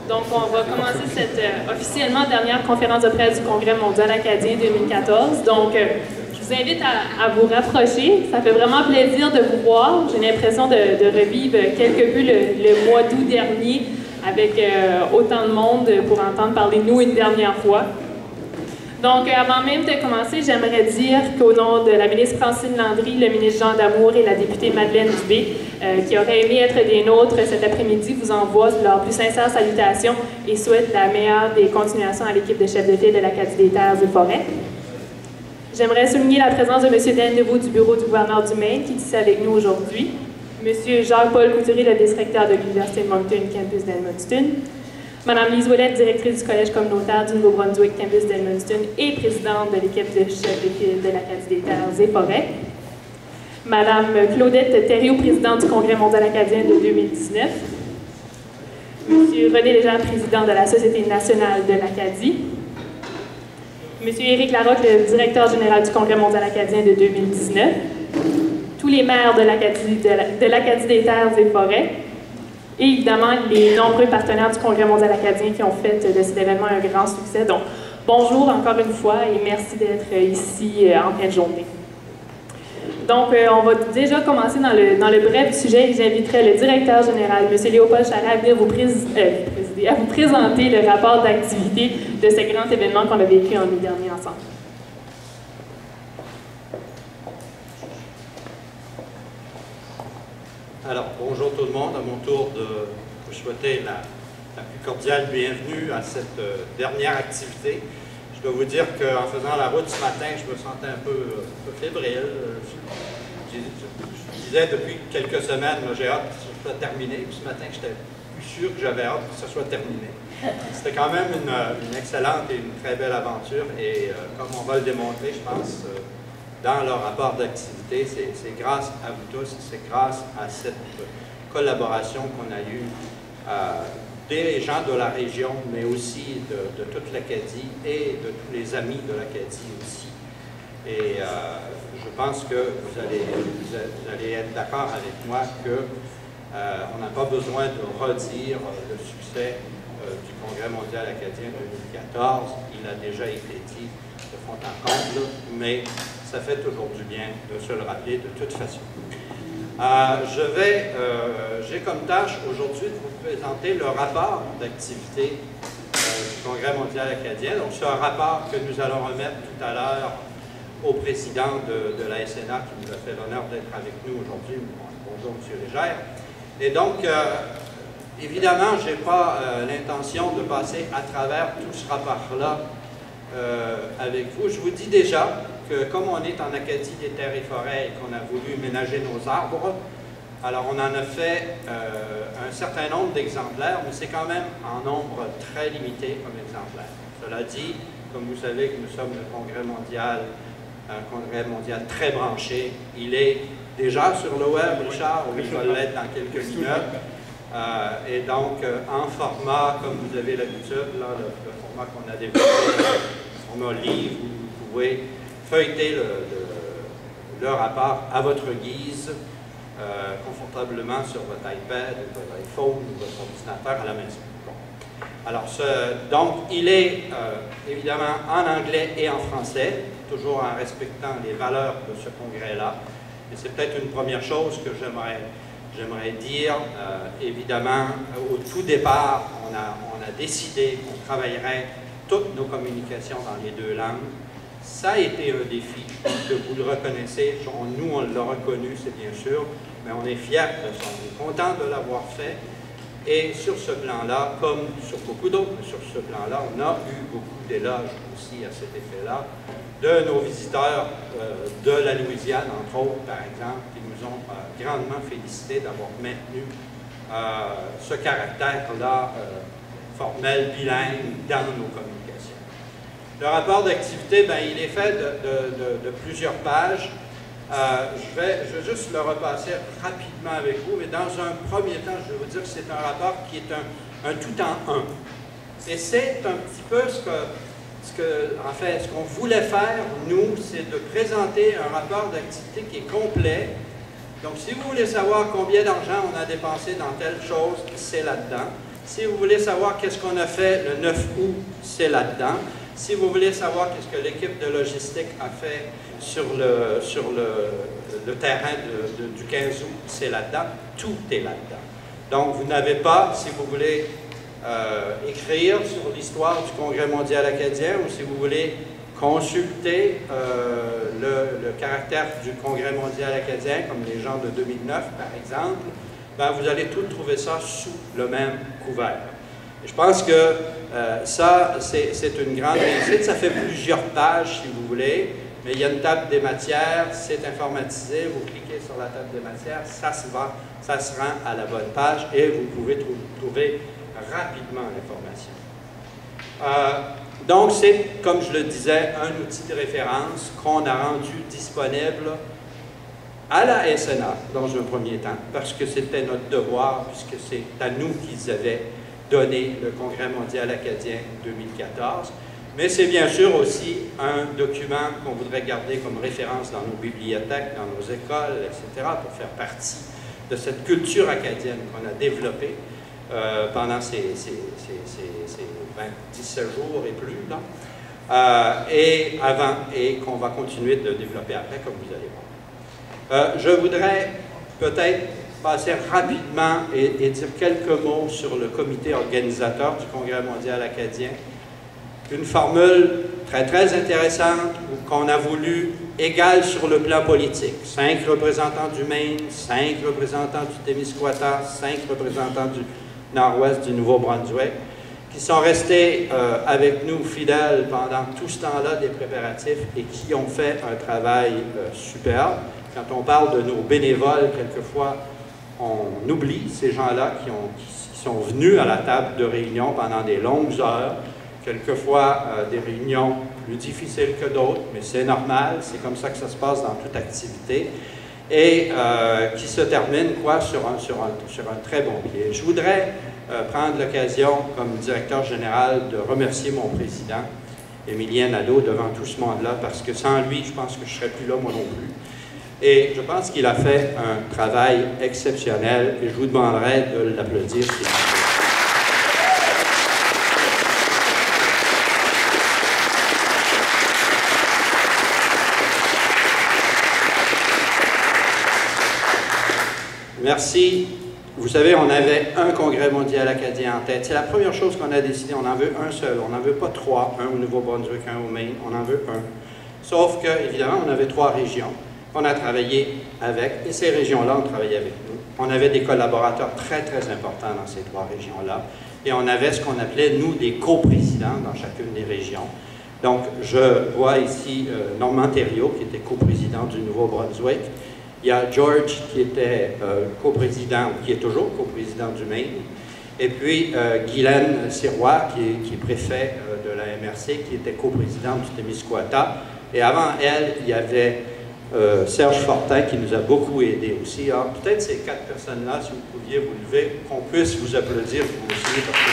Donc, on va commencer cette officiellement dernière conférence de presse du Congrès mondial acadien 2014. Donc, je vous invite à vous rapprocher. Ça fait vraiment plaisir de vous voir. J'ai l'impression de revivre quelque peu le mois d'août dernier avec autant de monde pour entendre parler de nous une dernière fois. Donc, avant même de commencer, j'aimerais dire qu'au nom de la ministre Francine Landry, le ministre Jean Damour et la députée Madeleine Dubé, qui auraient aimé être des nôtres cet après-midi, vous envoient leurs plus sincères salutations et souhaitent la meilleure des continuations à l'équipe de chefs de file de l'Acadie des Terres et Forêts. J'aimerais souligner la présence de M. Dan Neveu du bureau du gouverneur du Maine, qui est ici avec nous aujourd'hui, M. Jacques-Paul Couturier, le directeur de l'Université de Moncton, campus d'Edmundston, Mme Lise Ouellette, directrice du Collège communautaire du Nouveau-Brunswick, campus d'Edmundston et présidente de l'équipe de chefs de file de l'Acadie des Terres et Forêts, Mme Claudette Thériault, présidente du Congrès mondial acadien de 2019, M. René Légère, président de la Société nationale de l'Acadie, M. Éric Larocque, le directeur général du Congrès mondial acadien de 2019, tous les maires de l'Acadie des Terres et Forêts, et évidemment les nombreux partenaires du Congrès mondial acadien qui ont fait de cet événement un grand succès. Donc, bonjour encore une fois et merci d'être ici en fin de journée. Donc, on va déjà commencer dans le bref sujet et j'inviterai le directeur général, M. Léopold Charret, à venir vous présenter le rapport d'activité de ce grand événement qu'on a vécu en mai dernier ensemble. Alors, bonjour tout le monde. À mon tour de vous souhaiter la plus cordiale bienvenue à cette dernière activité. Je dois vous dire qu'en faisant la route ce matin, je me sentais un peu fébrile. Je disais depuis quelques semaines, j'ai hâte que ce soit terminé. Puis ce matin, j'étais plus sûr que j'avais hâte que ce soit terminé. C'était quand même une excellente et une très belle aventure. Et comme on va le démontrer, je pense, dans leur rapport d'activité, c'est grâce à vous tous, c'est grâce à cette collaboration qu'on a eue des gens de la région, mais aussi de toute l'Acadie et de tous les amis de l'Acadie aussi. Et je pense que vous allez être d'accord avec moi qu'on n'a pas besoin de redire le succès du Congrès mondial acadien 2014. Il a déjà été dit de fond en comble, mais ça fait toujours du bien de se le rappeler de toute façon. J'ai comme tâche aujourd'hui de vous présenter le rapport d'activité du Congrès mondial acadien. Donc, c'est un rapport que nous allons remettre tout à l'heure au président de la SNA qui nous a fait l'honneur d'être avec nous aujourd'hui. Bonjour, M. Légère. Et donc, évidemment, je n'ai pas l'intention de passer à travers tout ce rapport-là avec vous. Je vous dis déjà que comme on est en Acadie des Terres et Forêts et qu'on a voulu ménager nos arbres, alors on en a fait un certain nombre d'exemplaires, mais c'est quand même en nombre très limité comme exemplaire. Cela dit, comme vous savez que nous sommes le Congrès mondial, un Congrès mondial très branché, il est déjà sur le web, Richard, il va l'être dans quelques minutes, et donc en format, comme vous avez l'habitude, le format qu'on a développé, format livre, vous pouvez feuilleter le rapport à votre guise, confortablement sur votre iPad, votre iPhone ou votre ordinateur à la maison. Bon. Alors, donc, il est évidemment en anglais et en français, toujours en respectant les valeurs de ce congrès-là. Et c'est peut-être une première chose que j'aimerais dire. Évidemment, au tout départ, on a décidé qu'on travaillerait toutes nos communications dans les deux langues. Ça a été un défi, que vous le reconnaissez. Nous, on l'a reconnu, c'est bien sûr, mais on est fiers de ça. On est content de l'avoir fait. Et sur ce plan-là, comme sur beaucoup d'autres, mais sur ce plan-là, on a eu beaucoup d'éloges aussi à cet effet-là de nos visiteurs de la Louisiane, entre autres, par exemple, qui nous ont grandement félicités d'avoir maintenu ce caractère-là formel, bilingue, dans nos communications. Le rapport d'activité, ben, il est fait de plusieurs pages. Je vais juste le repasser rapidement avec vous, mais dans un premier temps, je vais vous dire que c'est un rapport qui est un tout en un. Et c'est un petit peu ce qu'on voulait faire, nous, c'est de présenter un rapport d'activité qui est complet. Donc, si vous voulez savoir combien d'argent on a dépensé dans telle chose, c'est là-dedans. Si vous voulez savoir qu'est-ce qu'on a fait le 9 août, c'est là-dedans. Si vous voulez savoir qu'est-ce que l'équipe de logistique a fait sur le terrain du 15 août, c'est là-dedans. Tout est là-dedans. Donc, vous n'avez pas, si vous voulez écrire sur l'histoire du Congrès mondial acadien ou si vous voulez consulter le caractère du Congrès mondial acadien, comme les gens de 2009, par exemple, ben, vous allez tout trouver ça sous le même couvert. Et je pense que ça, c'est une grande réussite. Ça fait plusieurs pages, si vous voulez, mais il y a une table des matières, c'est informatisé, vous cliquez sur la table des matières, ça se rend à la bonne page et vous pouvez trouver rapidement l'information. Donc, c'est, comme je le disais, un outil de référence qu'on a rendu disponible à la SNA dans un premier temps, parce que c'était notre devoir, puisque c'est à nous qu'ils avaient donné le Congrès mondial acadien 2014. Mais c'est bien sûr aussi un document qu'on voudrait garder comme référence dans nos bibliothèques, dans nos écoles, etc., pour faire partie de cette culture acadienne qu'on a développée pendant ces 17 jours et plus, là, et qu'on va continuer de développer après, comme vous allez voir. Je voudrais peut-être passer rapidement et dire quelques mots sur le comité organisateur du Congrès mondial acadien. Une formule très, très intéressante qu'on a voulu égale sur le plan politique. 5 représentants du Maine, 5 représentants du Témiscouata, 5 représentants du nord-ouest du Nouveau-Brunswick, qui sont restés avec nous fidèles pendant tout ce temps-là des préparatifs et qui ont fait un travail superbe. Quand on parle de nos bénévoles, quelquefois, on oublie ces gens-là qui sont venus à la table de réunion pendant des longues heures, quelquefois des réunions plus difficiles que d'autres, mais c'est normal, c'est comme ça que ça se passe dans toute activité, et qui se termine sur un très bon pied. Je voudrais prendre l'occasion, comme directeur général, de remercier mon président, Émilien Nadeau, devant tout ce monde-là, parce que sans lui, je pense que je ne serais plus là, moi non plus. Et je pense qu'il a fait un travail exceptionnel, et je vous demanderai de l'applaudir, s'il vous plaît. Merci. Vous savez, on avait un congrès mondial acadien en tête. C'est la première chose qu'on a décidé. On en veut un seul. On n'en veut pas 3. Un au Nouveau-Brunswick, un au Maine. On en veut un. Sauf que, évidemment, on avait 3 régions qu'on a travaillé avec. Et ces régions-là ont travaillé avec nous. On avait des collaborateurs très, très importants dans ces 3 régions-là. Et on avait ce qu'on appelait, nous, des coprésidents dans chacune des régions. Donc, je vois ici Normand Thériault, qui était coprésident du Nouveau-Brunswick. Il y a George qui était coprésident, qui est toujours coprésident du Maine. Et puis Guylaine Sirois, qui est préfet de la MRC, qui était coprésidente du Témiscouata. Et avant elle, il y avait Serge Fortin qui nous a beaucoup aidés aussi. Alors peut-être ces 4 personnes-là, si vous pouviez vous lever, qu'on puisse vous applaudir vous aussi. Parce que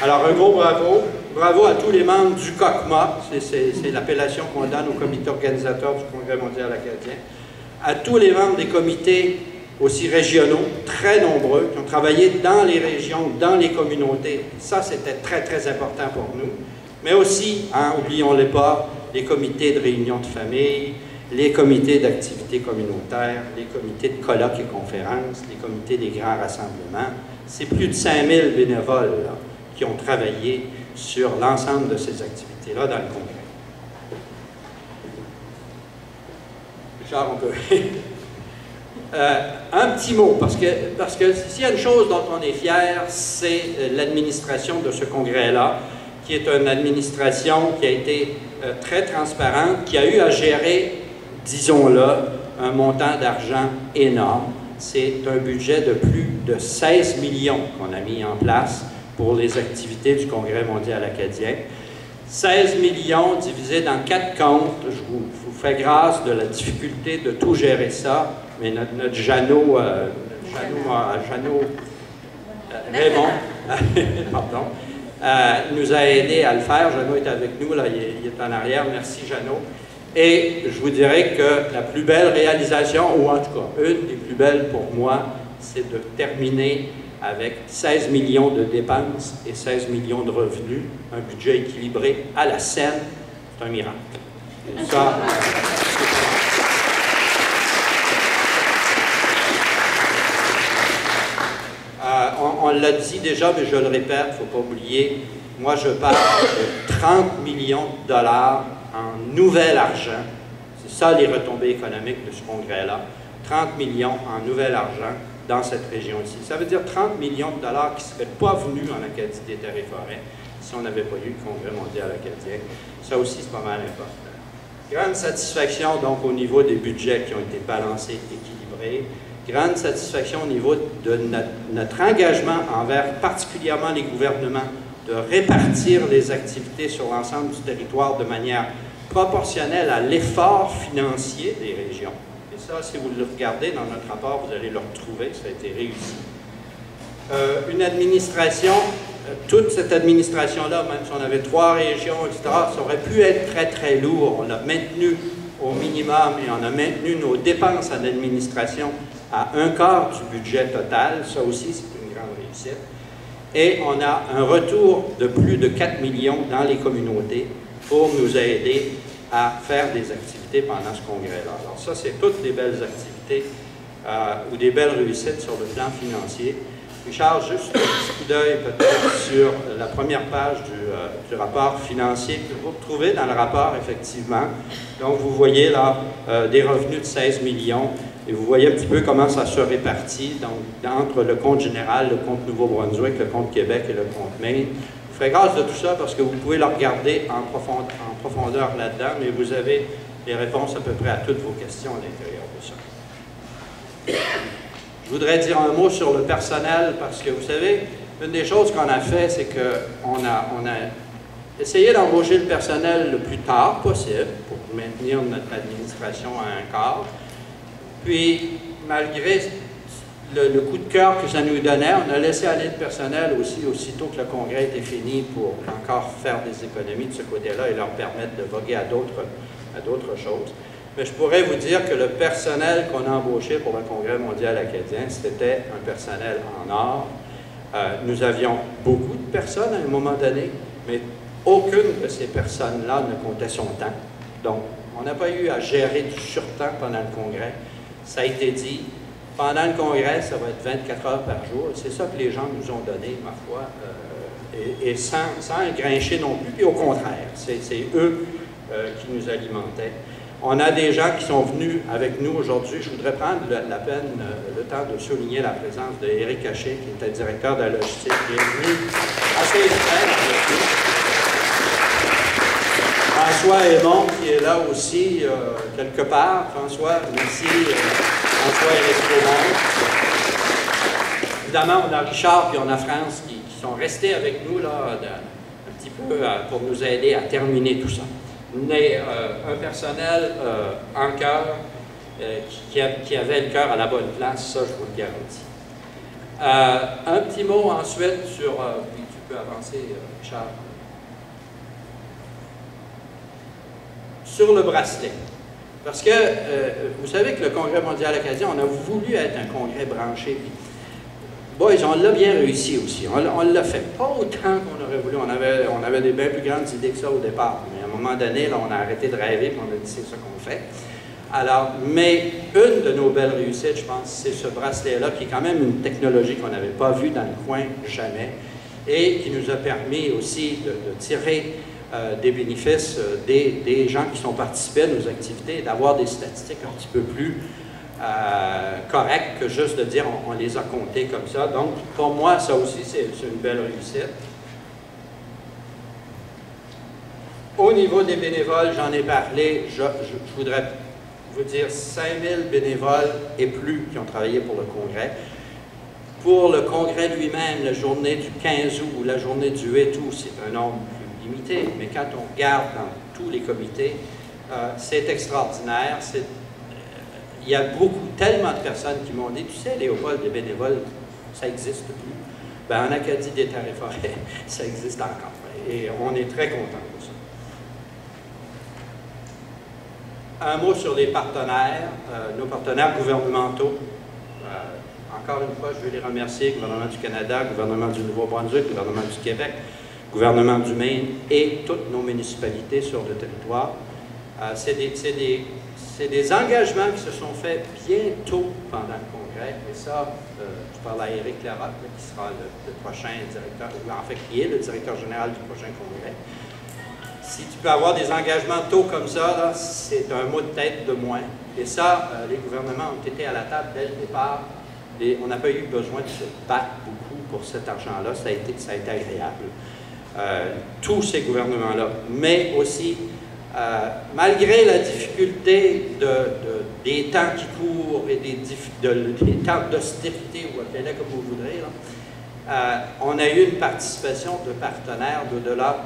alors, un gros bravo. Bravo à tous les membres du COCMA, c'est l'appellation qu'on donne au comité organisateur du Congrès mondial acadien. À tous les membres des comités aussi régionaux, très nombreux, qui ont travaillé dans les régions, dans les communautés. Ça, c'était très, très important pour nous. Mais aussi, oublions-les pas, les comités de réunion de famille, les comités d'activités communautaires, les comités de colloques et conférences, les comités des grands rassemblements. C'est plus de 5000 bénévoles, là, qui ont travaillé sur l'ensemble de ces activités-là dans le Congrès. Richard, on peut... un petit mot, parce que s'il y a une chose dont on est fier, c'est l'administration de ce Congrès-là, qui est une administration qui a été très transparente, qui a eu à gérer, disons-le, un montant d'argent énorme. C'est un budget de plus de 16 millions qu'on a mis en place pour les activités du Congrès mondial acadien. 16 millions divisés dans 4 comptes. Je vous fais grâce de la difficulté de tout gérer ça, mais notre Jeannot Raymond, pardon, nous a aidé à le faire. Jeannot est avec nous, là, il est en arrière. Merci, Jeannot. Et je vous dirais que la plus belle réalisation, ou en tout cas une des plus belles pour moi, c'est de terminer avec 16 millions de dépenses et 16 millions de revenus, un budget équilibré à la scène. C'est un miracle. Et ça, on l'a dit déjà, mais je le répète, il ne faut pas oublier, moi je parle de 30 millions de dollars en nouvel argent. C'est ça les retombées économiques de ce congrès-là. 30 millions en nouvel argent dans cette région ici. Ça veut dire 30 millions de dollars qui ne seraient pas venus en Acadie des Terres et Forêts si on n'avait pas eu le Congrès mondial acadien. Ça aussi, c'est pas mal important. Grande satisfaction donc au niveau des budgets qui ont été balancés, équilibrés. Grande satisfaction au niveau de notre engagement envers particulièrement les gouvernements de répartir les activités sur l'ensemble du territoire de manière proportionnelle à l'effort financier des régions. Et ça, si vous le regardez dans notre rapport, vous allez le retrouver, ça a été réussi. Une administration, toute cette administration-là, même si on avait 3 régions, etc., ça aurait pu être très, très lourd. On l'a maintenu au minimum et on a maintenu nos dépenses en administration à 1/4 du budget total. Ça aussi, c'est une grande réussite. Et on a un retour de plus de 4 millions dans les communautés pour nous aider à faire des activités pendant ce congrès-là. Alors ça, c'est toutes des belles activités ou des belles réussites sur le plan financier. Richard, juste un petit coup d'œil peut-être sur la première page du rapport financier que vous retrouvez dans le rapport, effectivement. Donc, vous voyez là des revenus de 16 millions et vous voyez un petit peu comment ça se répartit donc, entre le compte général, le compte Nouveau-Brunswick, le compte Québec et le compte Maine. Je vous fais grâce de tout ça parce que vous pouvez le regarder en profondeur là-dedans, mais vous avez les réponses à peu près à toutes vos questions à l'intérieur de ça. Je voudrais dire un mot sur le personnel parce que, vous savez, une des choses qu'on a fait, c'est qu'on a essayé d'embaucher le personnel le plus tard possible pour maintenir notre administration à un quart. Puis, malgré le coup de cœur que ça nous donnait, on a laissé aller le personnel aussi, aussitôt que le congrès était fini pour encore faire des économies de ce côté-là et leur permettre de voguer à d'autres choses. Mais je pourrais vous dire que le personnel qu'on a embauché pour le Congrès mondial acadien, c'était un personnel en or. Nous avions beaucoup de personnes à un moment donné, mais aucune de ces personnes-là ne comptait son temps. Donc, on n'a pas eu à gérer du surtemps pendant le Congrès. Ça a été dit, pendant le Congrès, ça va être 24 heures par jour. C'est ça que les gens nous ont donné, ma foi, et sans grincher non plus. Puis au contraire, c'est eux qui nous alimentaient. On a des gens qui sont venus avec nous aujourd'hui. Je voudrais prendre la peine, le temps de souligner la présence d'Éric Haché, qui était directeur de la logistique, qui est venu assez extrême avec nous. François Aymon, qui est là aussi, quelque part. François, merci. François est resté au monde. Évidemment, on a Richard et on a France qui sont restés avec nous là, un petit peu pour nous aider à terminer tout ça. Mais un personnel en cœur, qui avait le cœur à la bonne place, ça je vous le garantis. Un petit mot ensuite sur, puis tu peux avancer Richard, sur le bracelet. Parce que vous savez que le Congrès mondial acadien, on a voulu être un congrès branché. Boys, on l'a bien réussi aussi. On l'a fait. Pas autant qu'on aurait voulu. On avait des bien plus grandes idées que ça au départ. Mais à un moment donné, là, on a arrêté de rêver et on a dit c'est ça qu'on fait. Alors, mais une de nos belles réussites, je pense, c'est ce bracelet-là, qui est quand même une technologie qu'on n'avait pas vue dans le coin jamais et qui nous a permis aussi de tirer des bénéfices des gens qui sont participés à nos activités et d'avoir des statistiques un petit peu plus correctes que juste de dire on les a comptés comme ça. Donc, pour moi, ça aussi, c'est une belle réussite. Au niveau des bénévoles, j'en ai parlé, je voudrais vous dire 5000 bénévoles et plus qui ont travaillé pour le Congrès. Pour le Congrès lui-même, la journée du 15 août ou la journée du 8 août, c'est un nombre plus limité, mais quand on regarde dans tous les comités, c'est extraordinaire. Il y a tellement de personnes qui m'ont dit, tu sais, Léopold, les bénévoles, ça n'existe plus. ben, en Acadie des Terres et Forêts, ça existe encore. Et on est très contents de ça. Un mot sur les partenaires, nos partenaires gouvernementaux. Encore une fois, je veux les remercier, gouvernement du Canada, gouvernement du Nouveau-Brunswick, gouvernement du Québec, gouvernement du Maine et toutes nos municipalités sur le territoire. C'est des engagements qui se sont faits bien tôt pendant le Congrès. Et ça, je parle à Éric Larocque, qui sera le prochain directeur, ou en fait, qui est le directeur général du prochain Congrès. Si tu peux avoir des engagements tôt comme ça, c'est un mot de tête de moins. Et ça, les gouvernements ont été à la table dès le départ. On n'a pas eu besoin de se battre beaucoup pour cet argent-là. Ça a été agréable. Tous ces gouvernements-là, mais aussi, malgré la difficulté des temps qui courent et des temps d'austérité, ou appelez-les comme vous voudrez, là, on a eu une participation de partenaires d'au-delà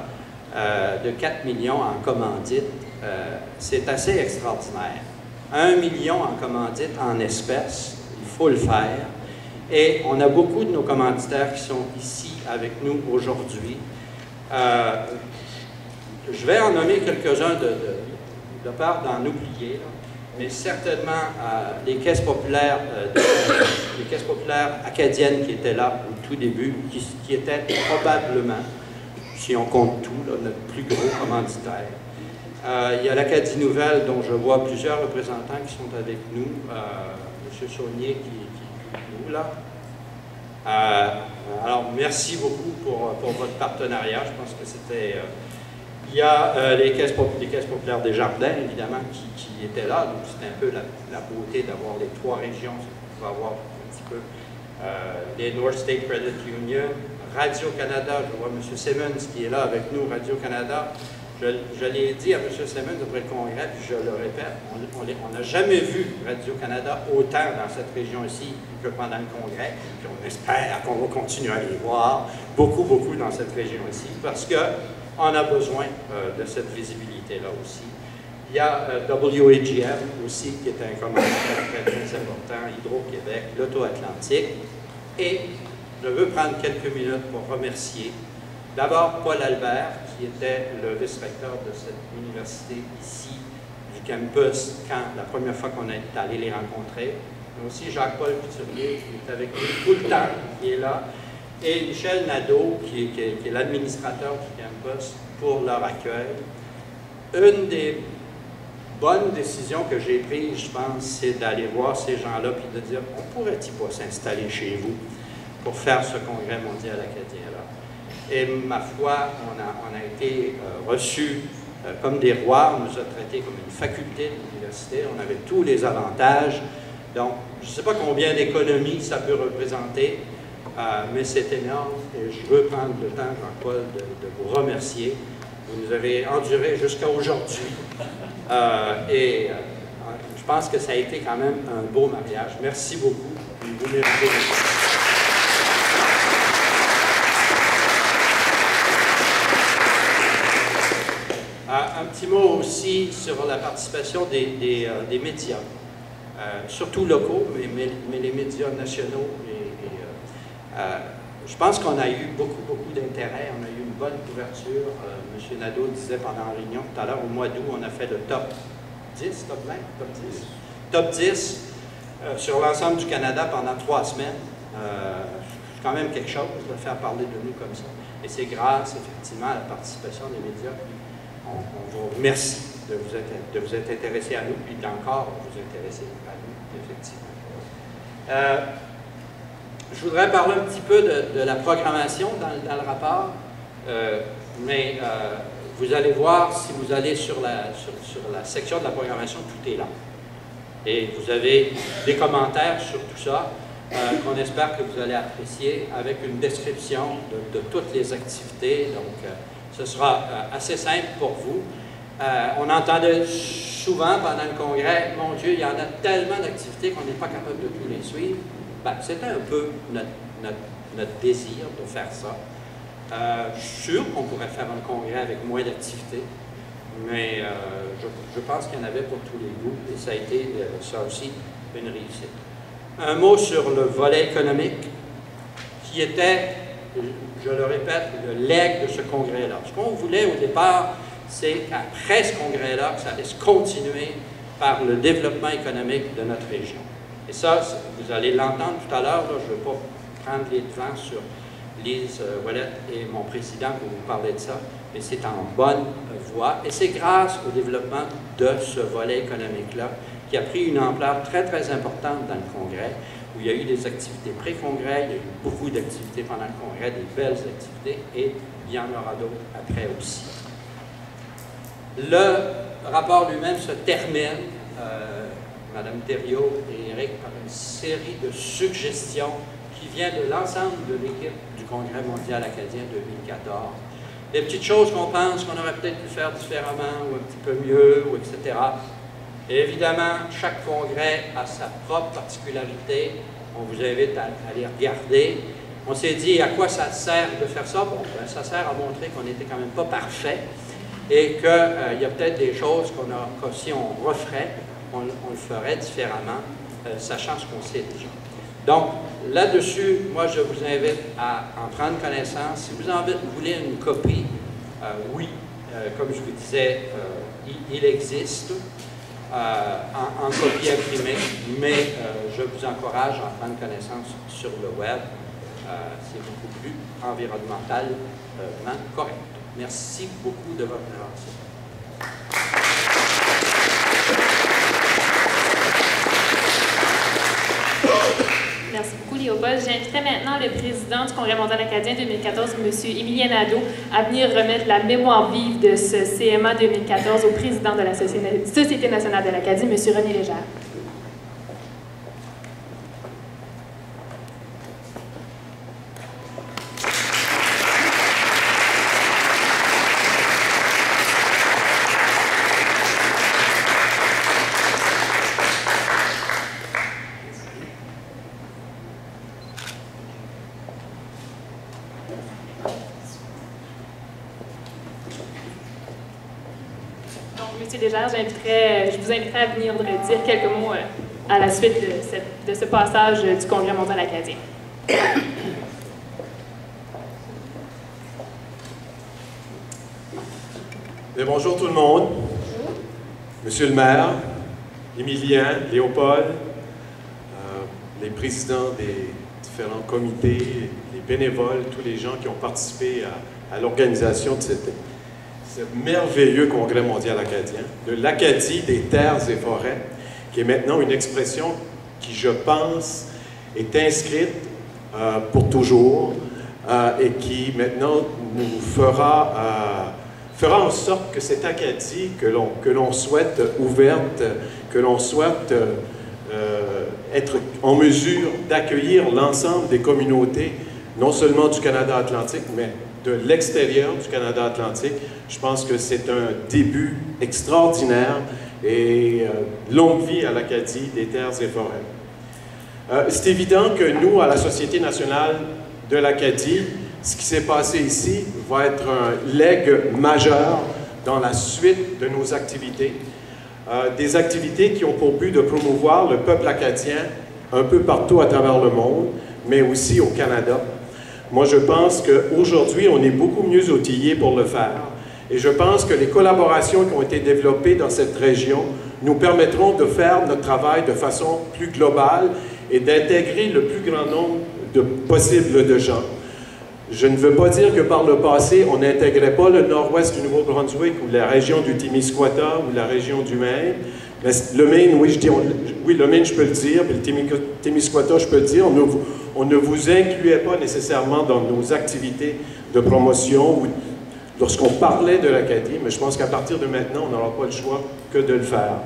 de 4 millions en commandite. C'est assez extraordinaire. 1 million en commandite en espèces, il faut le faire. Et on a beaucoup de nos commanditaires qui sont ici avec nous aujourd'hui. Je vais en nommer quelques-uns de peur d'en oublier, là, mais certainement les caisses populaires acadiennes qui étaient là au tout début, qui étaient probablement, si on compte tout, là, notre plus gros commanditaire. Il y a l'Acadie Nouvelle, dont je vois plusieurs représentants qui sont avec nous. M. Saunier qui est avec nous, là. Alors, merci beaucoup pour votre partenariat. Je pense que c'était... il y a les caisses populaires des Jardins, évidemment, qui étaient là. Donc, c'était un peu la beauté d'avoir les 3 régions. On va avoir un petit peu les North State Credit Union, Radio-Canada. Je vois M. Simmons qui est là avec nous, Radio-Canada. Je l'ai dit à M. Simmons après le Congrès, puis je le répète, on n'a jamais vu Radio-Canada autant dans cette région-ci que pendant le Congrès. Puis on espère qu'on va continuer à les voir beaucoup, beaucoup dans cette région-ci, parce qu'on a besoin de cette visibilité-là aussi. Il y a WAGM aussi, qui est un commanditaire très, très important, Hydro-Québec, l'Auto-Atlantique. Et je veux prendre quelques minutes pour remercier d'abord Paul Albert, qui était le vice-recteur de cette université ici, du campus, quand la première fois qu'on est allé les rencontrer. Mais aussi Jacques-Paul Couturier, qui est avec nous tout le temps, qui est là. Et Michel Nadeau, qui est l'administrateur du campus, pour leur accueil. Une des bonnes décisions que j'ai prises, je pense, c'est d'aller voir ces gens-là et de dire, on pourrait-il pas s'installer chez vous pour faire ce congrès mondial acadien-là? Et ma foi, on a été reçus comme des rois, on nous a traités comme une faculté de l'université, on avait tous les avantages. Donc, je ne sais pas combien d'économies ça peut représenter, mais c'est énorme et je veux prendre le temps, Jean-Paul, de vous remercier. Vous nous avez enduré jusqu'à aujourd'hui et je pense que ça a été quand même un beau mariage. Merci beaucoup. Vous méritez. Un petit mot aussi sur la participation des médias, surtout locaux, mais les médias nationaux. Je pense qu'on a eu beaucoup d'intérêt, on a eu une bonne couverture. M. Nadeau disait pendant la réunion tout à l'heure, au mois d'août, on a fait le top 10, top 20, top 10 sur l'ensemble du Canada pendant 3 semaines. C'est quand même quelque chose de faire parler de nous comme ça. Et c'est grâce, effectivement, à la participation des médias. On vous remercie de vous être intéressé à nous, puis d'encore vous intéresser à nous, effectivement. Je voudrais parler un petit peu de la programmation dans le rapport, mais vous allez voir, si vous allez sur la section de la programmation, tout est là. Et vous avez des commentaires sur tout ça, qu'on espère que vous allez apprécier, avec une description de toutes les activités. Donc, ce sera assez simple pour vous. On entendait souvent pendant le congrès, mon Dieu, il y en a tellement d'activités qu'on n'est pas capable de tous les suivre. Ben, c'était un peu notre désir de faire ça. Je suis sûr qu'on pourrait faire un congrès avec moins d'activités, mais je pense qu'il y en avait pour tous les goûts, et ça a été, ça aussi, une réussite. Un mot sur le volet économique, qui était je le répète, le legs de ce congrès-là. Ce qu'on voulait au départ, c'est qu'après ce congrès-là, ça allait se continuer par le développement économique de notre région. Et ça, vous allez l'entendre tout à l'heure, je ne veux pas prendre les devants sur Lise Ouellette et mon président pour vous parler de ça, mais c'est en bonne voie. Et c'est grâce au développement de ce volet économique-là qui a pris une ampleur très, très importante dans le congrès, où il y a eu des activités pré-congrès, il y a eu beaucoup d'activités pendant le congrès, des belles activités, et il y en aura d'autres après aussi. Le rapport lui-même se termine, Mme Thériault et Éric, par une série de suggestions qui viennent de l'ensemble de l'équipe du Congrès mondial acadien 2014. Des petites choses qu'on pense qu'on aurait peut-être pu faire différemment, ou un petit peu mieux, ou etc. Et évidemment, chaque congrès a sa propre particularité. On vous invite à les regarder. On s'est dit à quoi ça sert de faire ça? Bon, ben, ça sert à montrer qu'on n'était quand même pas parfait et qu'il y a peut-être des choses que si on referait, on le ferait différemment, sachant ce qu'on sait déjà. Donc, là-dessus, moi, je vous invite à en prendre connaissance. Si vous en voulez une copie, oui, comme je vous disais, il existe en copie imprimée, mais je vous encourage à en prendre connaissance sur le web. C'est beaucoup plus environnementalement correct. Merci beaucoup de votre attention. Merci beaucoup, Léopold. J'inviterai maintenant le président du Congrès mondial acadien 2014, M. Émilien Nadeau, à venir remettre la mémoire vive de ce CMA 2014 au président de la Société nationale de l'Acadie, M. René Légère. Monsieur Légère, je vous inviterai à venir dire quelques mots à la suite de ce passage du Congrès mondial acadien. Bien, bonjour tout le monde. Monsieur le maire, Émilien, Léopold, les présidents des différents comités, les bénévoles, tous les gens qui ont participé à l'organisation de ce merveilleux congrès mondial acadien, de l'Acadie des terres et forêts, qui est maintenant une expression qui, je pense, est inscrite pour toujours et qui maintenant nous fera en sorte que cette Acadie que l'on souhaite ouverte, que l'on souhaite être en mesure d'accueillir l'ensemble des communautés, non seulement du Canada atlantique, mais de l'extérieur du Canada atlantique. Je pense que c'est un début extraordinaire et longue vie à l'Acadie des terres et forêts. C'est évident que nous, à la Société nationale de l'Acadie, ce qui s'est passé ici va être un legs majeur dans la suite de nos activités. Des activités qui ont pour but de promouvoir le peuple acadien un peu partout à travers le monde, mais aussi au Canada. Moi, je pense qu'aujourd'hui, on est beaucoup mieux outillés pour le faire. Et je pense que les collaborations qui ont été développées dans cette région nous permettront de faire notre travail de façon plus globale et d'intégrer le plus grand nombre possible de gens. Je ne veux pas dire que par le passé, on n'intégrait pas le nord-ouest du Nouveau-Brunswick ou la région du Témiscouata ou la région du Maine. Mais le Maine, oui, le Maine, je peux le dire, puis le Témiscouata, je peux le dire. On ne vous incluait pas nécessairement dans nos activités de promotion ou lorsqu'on parlait de l'Acadie, mais je pense qu'à partir de maintenant, on n'aura pas le choix que de le faire.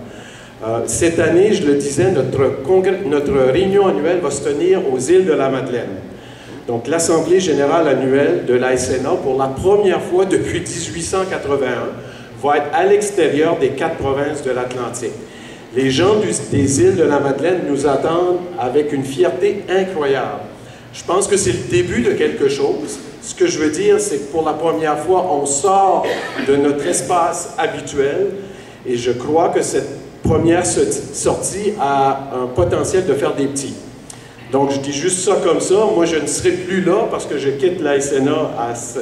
Cette année, je le disais, notre réunion annuelle va se tenir aux îles de la Madeleine. Donc, l'Assemblée générale annuelle de l'ASNA, pour la première fois depuis 1881, va être à l'extérieur des 4 provinces de l'Atlantique. Les gens des îles de la Madeleine nous attendent avec une fierté incroyable. Je pense que c'est le début de quelque chose. Ce que je veux dire, c'est que pour la première fois, on sort de notre espace habituel et je crois que cette première sortie a un potentiel de faire des petits. Donc, je dis juste ça comme ça. Moi, je ne serai plus là parce que je quitte la SNA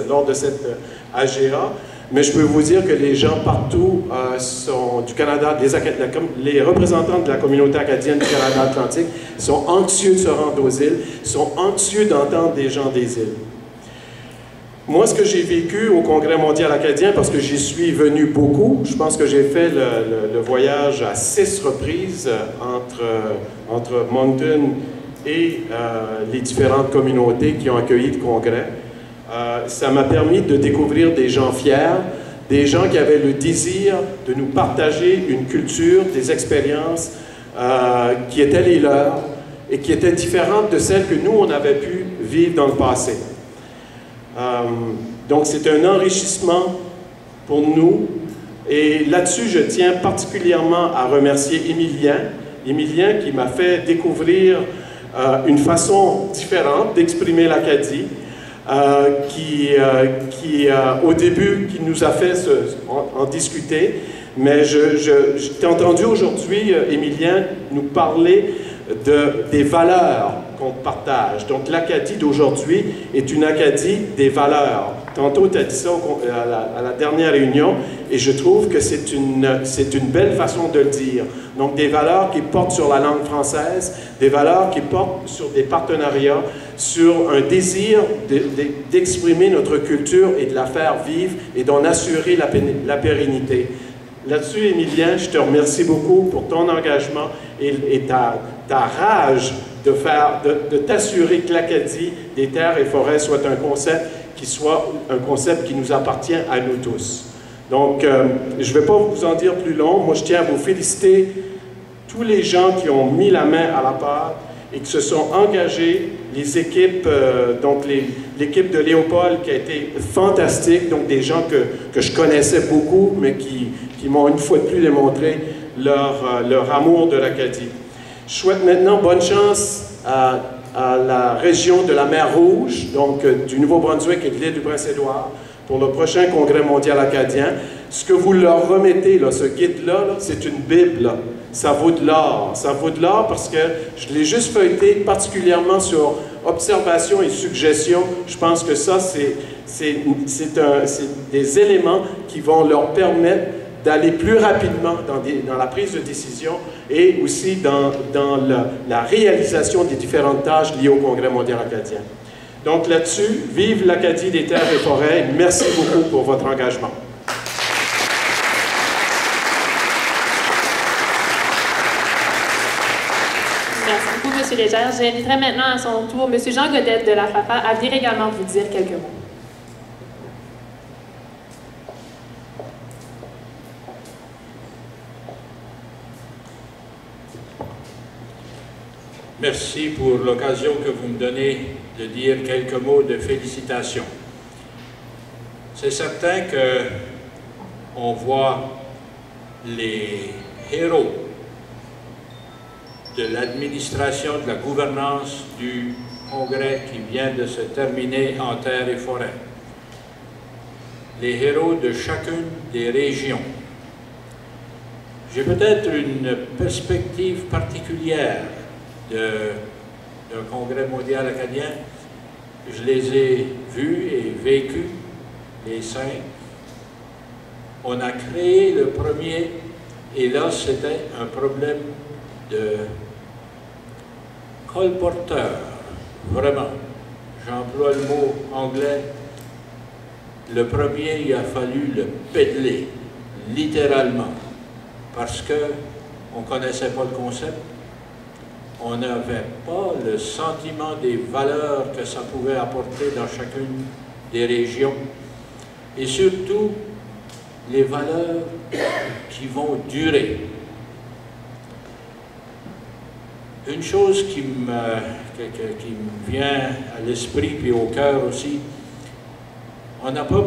lors de cette AGA. Mais je peux vous dire que les gens partout du Canada, les représentants de la communauté acadienne du Canada Atlantique sont anxieux de se rendre aux îles, sont anxieux d'entendre des gens des îles. Moi, ce que j'ai vécu au Congrès mondial acadien, parce que j'y suis venu beaucoup, je pense que j'ai fait le voyage à 6 reprises entre Moncton et les différentes communautés qui ont accueilli le Congrès. Ça m'a permis de découvrir des gens fiers, des gens qui avaient le désir de nous partager une culture, des expériences qui étaient les leurs et qui étaient différentes de celles que nous, on avait pu vivre dans le passé. Donc, c'est un enrichissement pour nous. Et là-dessus, je tiens particulièrement à remercier Émilien qui m'a fait découvrir une façon différente d'exprimer l'Acadie, au début, qui nous a fait en discuter. Mais je t'ai entendu aujourd'hui, Émilien, nous parler des valeurs qu'on partage. Donc, l'Acadie d'aujourd'hui est une Acadie des valeurs. Tantôt, tu as dit ça à la dernière réunion, et je trouve que c'est une belle façon de le dire. Donc, des valeurs qui portent sur la langue française, des valeurs qui portent sur des partenariats, sur un désir d'exprimer notre culture et de la faire vivre et d'en assurer la pérennité. Là-dessus, Émilien, je te remercie beaucoup pour ton engagement et ta rage de t'assurer que l'Acadie des terres et forêts soit un concept qui nous appartient à nous tous. Donc, je ne vais pas vous en dire plus long. Moi, je tiens à vous féliciter tous les gens qui ont mis la main à la pâte et qui se sont engagés, les équipes, donc l'équipe de Léopold qui a été fantastique, donc des gens que je connaissais beaucoup, mais qui m'ont une fois de plus démontré leur amour de l'Acadie. Je souhaite maintenant bonne chance à la région de la mer Rouge, donc du Nouveau-Brunswick et de l'île du Prince-Édouard, pour le prochain Congrès mondial acadien. Ce que vous leur remettez, là, ce guide-là, c'est une Bible. Là. Ça vaut de l'or. Ça vaut de l'or parce que je l'ai juste feuilleté particulièrement sur observation et suggestions. Je pense que ça, c'est des éléments qui vont leur permettre d'aller plus rapidement dans la prise de décision et aussi dans la réalisation des différentes tâches liées au Congrès mondial acadien. Donc là-dessus, vive l'Acadie des terres et forêts. Merci beaucoup pour votre engagement. Merci beaucoup, M. Légère. J'inviterai maintenant à son tour M. Jean Godette de la FAFA à venir également vous dire quelques mots. Merci pour l'occasion que vous me donnez de dire quelques mots de félicitations. C'est certain qu'on voit les héros de l'administration, de la gouvernance du Congrès qui vient de se terminer en terre et forêt. Les héros de chacune des régions. J'ai peut-être une perspective particulière d'un Congrès mondial acadien. Je les ai vus et vécus, les 5. On a créé le premier, et là c'était un problème de colporteur, vraiment. J'emploie le mot anglais. Le premier, il a fallu le pédler, littéralement, parce qu'on ne connaissait pas le concept. On n'avait pas le sentiment des valeurs que ça pouvait apporter dans chacune des régions. Et surtout, les valeurs qui vont durer. Une chose qui me vient à l'esprit puis au cœur aussi, on n'a pas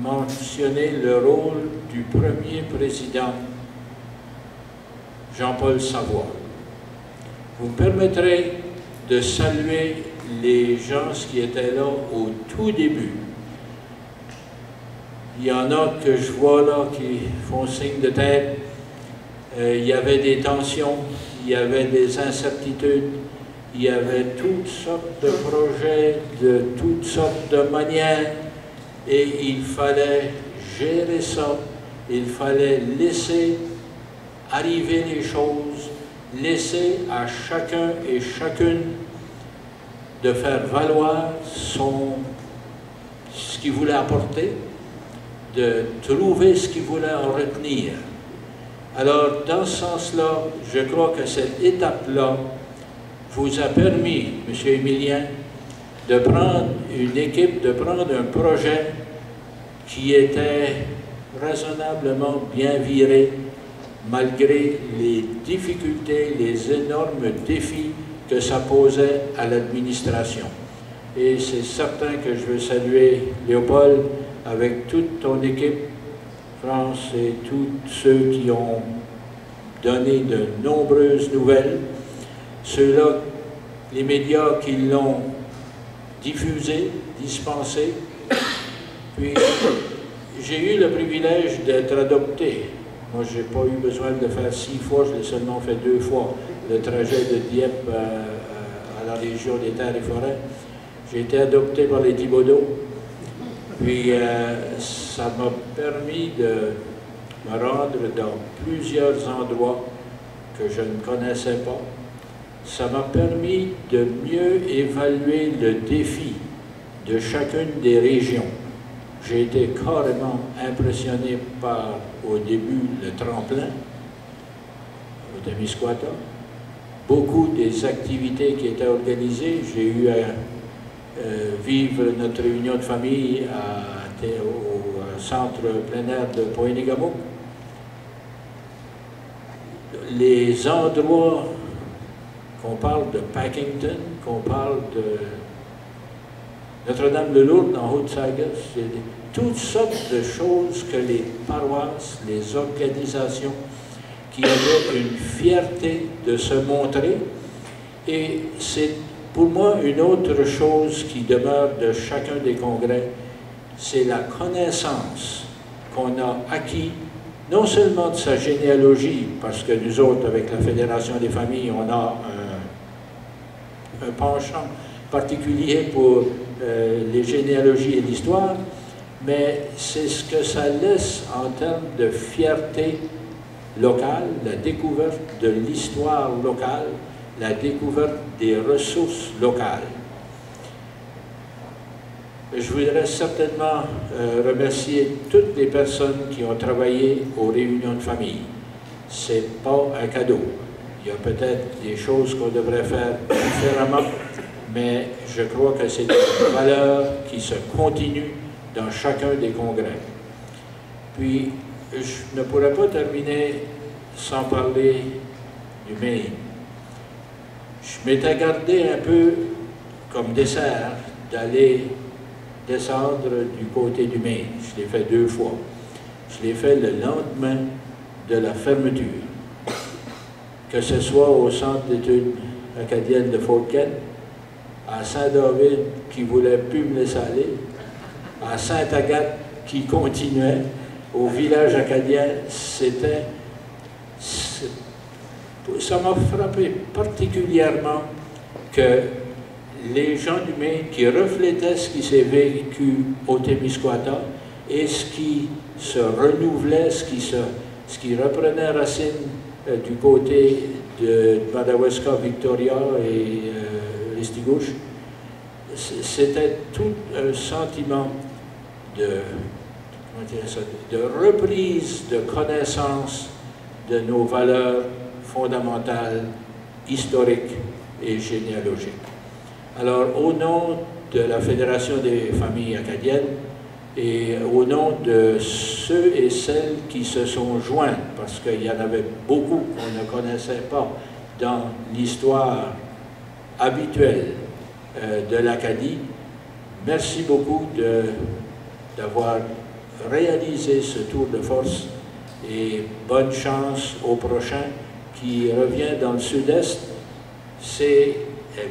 mentionné le rôle du premier président, Jean-Paul Savoie. Vous me permettrez de saluer les gens qui étaient là au tout début. Il y en a que je vois là qui font signe de tête. Il y avait des tensions, il y avait des incertitudes, Il y avait toutes sortes de projets, de toutes sortes de manières, et il fallait gérer ça. Il fallait laisser arriver les choses, laisser à chacun et chacune de faire valoir ce qu'il voulait apporter, de trouver ce qu'il voulait en retenir. Alors, dans ce sens-là, je crois que cette étape-là vous a permis, M. Emilien, de prendre une équipe, de prendre un projet qui était raisonnablement bien viré, malgré les difficultés, les énormes défis que ça posait à l'administration. Et c'est certain que je veux saluer Léopold avec toute ton équipe, France, et tous ceux qui ont donné de nombreuses nouvelles, ceux-là, les médias qui l'ont diffusé, dispensé. Puis j'ai eu le privilège d'être adopté. Moi, je n'ai pas eu besoin de le faire 6 fois, je l'ai seulement fait 2 fois, le trajet de Dieppe à la région des Terres et Forêts. J'ai été adopté par les Thibaudeau, puis ça m'a permis de me rendre dans plusieurs endroits que je ne connaissais pas. Ça m'a permis de mieux évaluer le défi de chacune des régions. J'ai été carrément impressionné par, au début, le tremplin au Témiscouata. Beaucoup des activités qui étaient organisées. J'ai eu à vivre notre réunion de famille au centre plein air de Pointe-Égamouk. Les endroits, qu'on parle de Packington, qu'on parle de Notre-Dame-de-Lourdes en Haute-Sagesse, toutes sortes de choses que les paroisses, les organisations qui avaient une fierté de se montrer. Et c'est pour moi une autre chose qui demeure de chacun des congrès, c'est la connaissance qu'on a acquis, non seulement de sa généalogie, parce que nous autres, avec la Fédération des familles, on a un penchant particulier pour les généalogies et l'histoire, mais c'est ce que ça laisse en termes de fierté locale, la découverte de l'histoire locale, la découverte des ressources locales. Je voudrais certainement remercier toutes les personnes qui ont travaillé aux réunions de famille. Ce n'est pas un cadeau. Il y a peut-être des choses qu'on devrait faire différemment, mais je crois que c'est une valeur qui se continue dans chacun des congrès. Puis, je ne pourrais pas terminer sans parler du Maine. Je m'étais gardé un peu comme dessert d'aller descendre du côté du Maine. Je l'ai fait 2 fois. Je l'ai fait le lendemain de la fermeture. Que ce soit au Centre d'études acadiennes de Fort Kent, à Saint-David qui ne voulait plus me laisser aller, à Sainte-Agathe qui continuait, au village acadien, ça m'a frappé particulièrement que les gens du Maine qui reflétaient ce qui s'est vécu au Témiscouata et ce qui se renouvelait, ce qui reprenait racine du côté de Madawaska, Victoria et Restigouche, c'était tout un sentiment de reprise de connaissance de nos valeurs fondamentales, historiques et généalogiques. Alors, au nom de la Fédération des familles acadiennes et au nom de ceux et celles qui se sont joints, parce qu'il y en avait beaucoup qu'on ne connaissait pas dans l'histoire habituelle de l'Acadie, merci beaucoup d'avoir réalisé ce tour de force et bonne chance au prochain qui revient dans le sud-est.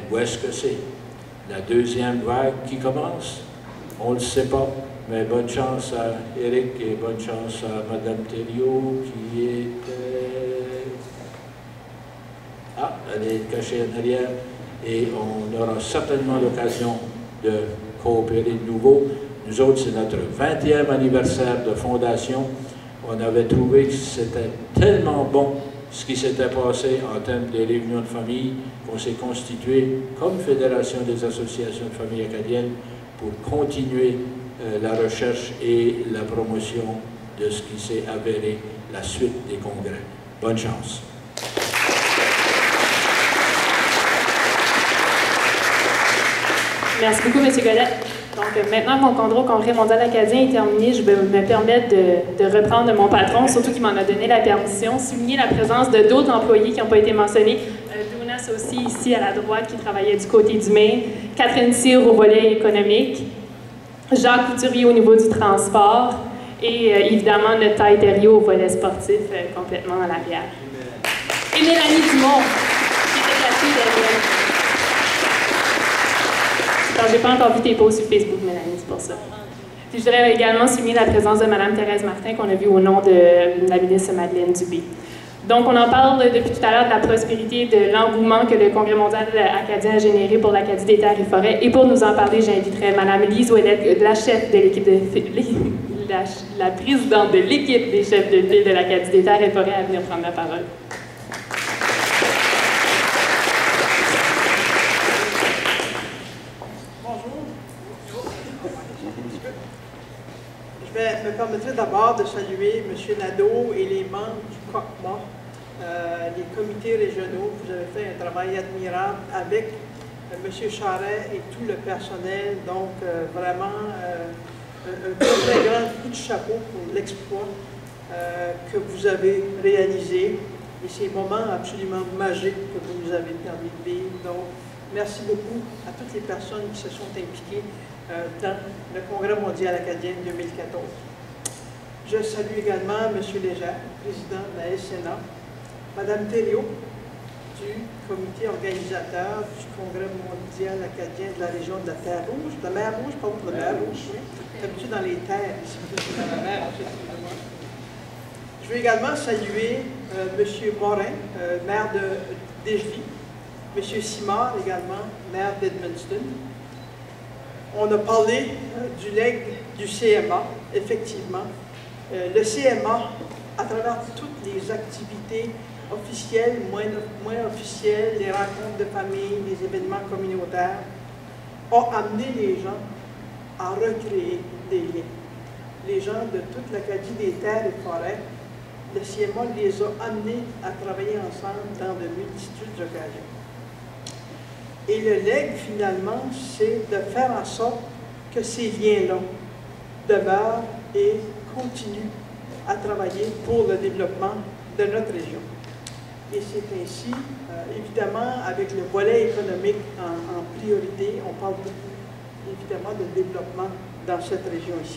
Où est-ce que c'est? La deuxième vague qui commence? On ne le sait pas, mais bonne chance à Éric et bonne chance à Mme Thériault qui était... Ah, elle est cachée en arrière. et on aura certainement l'occasion de coopérer de nouveau. Nous autres, c'est notre 20e anniversaire de fondation. On avait trouvé que c'était tellement bon ce qui s'était passé en termes des réunions de famille qu'on s'est constitué comme Fédération des associations de familles acadiennes pour continuer la recherche et la promotion de ce qui s'est avéré la suite des congrès. Bonne chance. Merci beaucoup, M. Godet. Donc, maintenant que mon congrès mondial acadien est terminé, je vais me permettre de reprendre mon patron, surtout qu'il m'en a donné la permission, souligner la présence de d'autres employés qui n'ont pas été mentionnés. Dounas aussi, ici à la droite, qui travaillait du côté du Maine. Catherine Cyr au volet économique. Jacques Couturier au niveau du transport. Et évidemment, notre Taille Thériault au volet sportif, complètement à l'arrière. Et Mélanie Dumont, qui était cachée derrière. Alors, j'ai pas encore vu tes posts sur Facebook, Mélanie, c'est pour ça. Puis, je voudrais également souligner la présence de Mme Thérèse Martin, qu'on a vue au nom de la ministre Madeleine Dubé. Donc, on en parle depuis tout à l'heure de la prospérité, de l'engouement que le Congrès mondial acadien a généré pour l'Acadie des terres et forêts. Et pour nous en parler, j'inviterai Mme Lise Ouellette, la chef de l'équipe la présidente de l'équipe des chefs de ville de l'Acadie des terres et forêts, à venir prendre la parole. Je me permettrai d'abord de saluer M. Nadeau et les membres du COCMA, les comités régionaux. Vous avez fait un travail admirable avec M. Charret et tout le personnel. Donc, vraiment, un très grand coup de chapeau pour l'exploit que vous avez réalisé et ces moments absolument magiques que vous nous avez permis de vivre. Donc, merci beaucoup à toutes les personnes qui se sont impliquées dans le Congrès mondial acadien 2014. Je salue également M. Légère, président de la SNA, Mme Thériault, du comité organisateur du Congrès mondial acadien de la région de la Terre-Rouge, de la Mer-Rouge, pas de la Mer-Rouge, d'habitude dans les terres, ici, dans la mer, je veux également saluer M. Morin, maire de Dégeley, M. Simard également, maire d'Edmundston. On a parlé du legs du CMA, effectivement. Le CMA, à travers toutes les activités officielles, moins officielles, les rencontres de famille, les événements communautaires, a amené les gens à recréer des liens. Les gens de toute l'Acadie des terres et forêts, le CMA les a amenés à travailler ensemble dans de multitudes d'occasions. Et le legs, finalement, c'est de faire en sorte que ces liens-là demeurent et continuent à travailler pour le développement de notre région. Et c'est ainsi, évidemment, avec le volet économique en priorité, on parle beaucoup, évidemment, de développement dans cette région ici.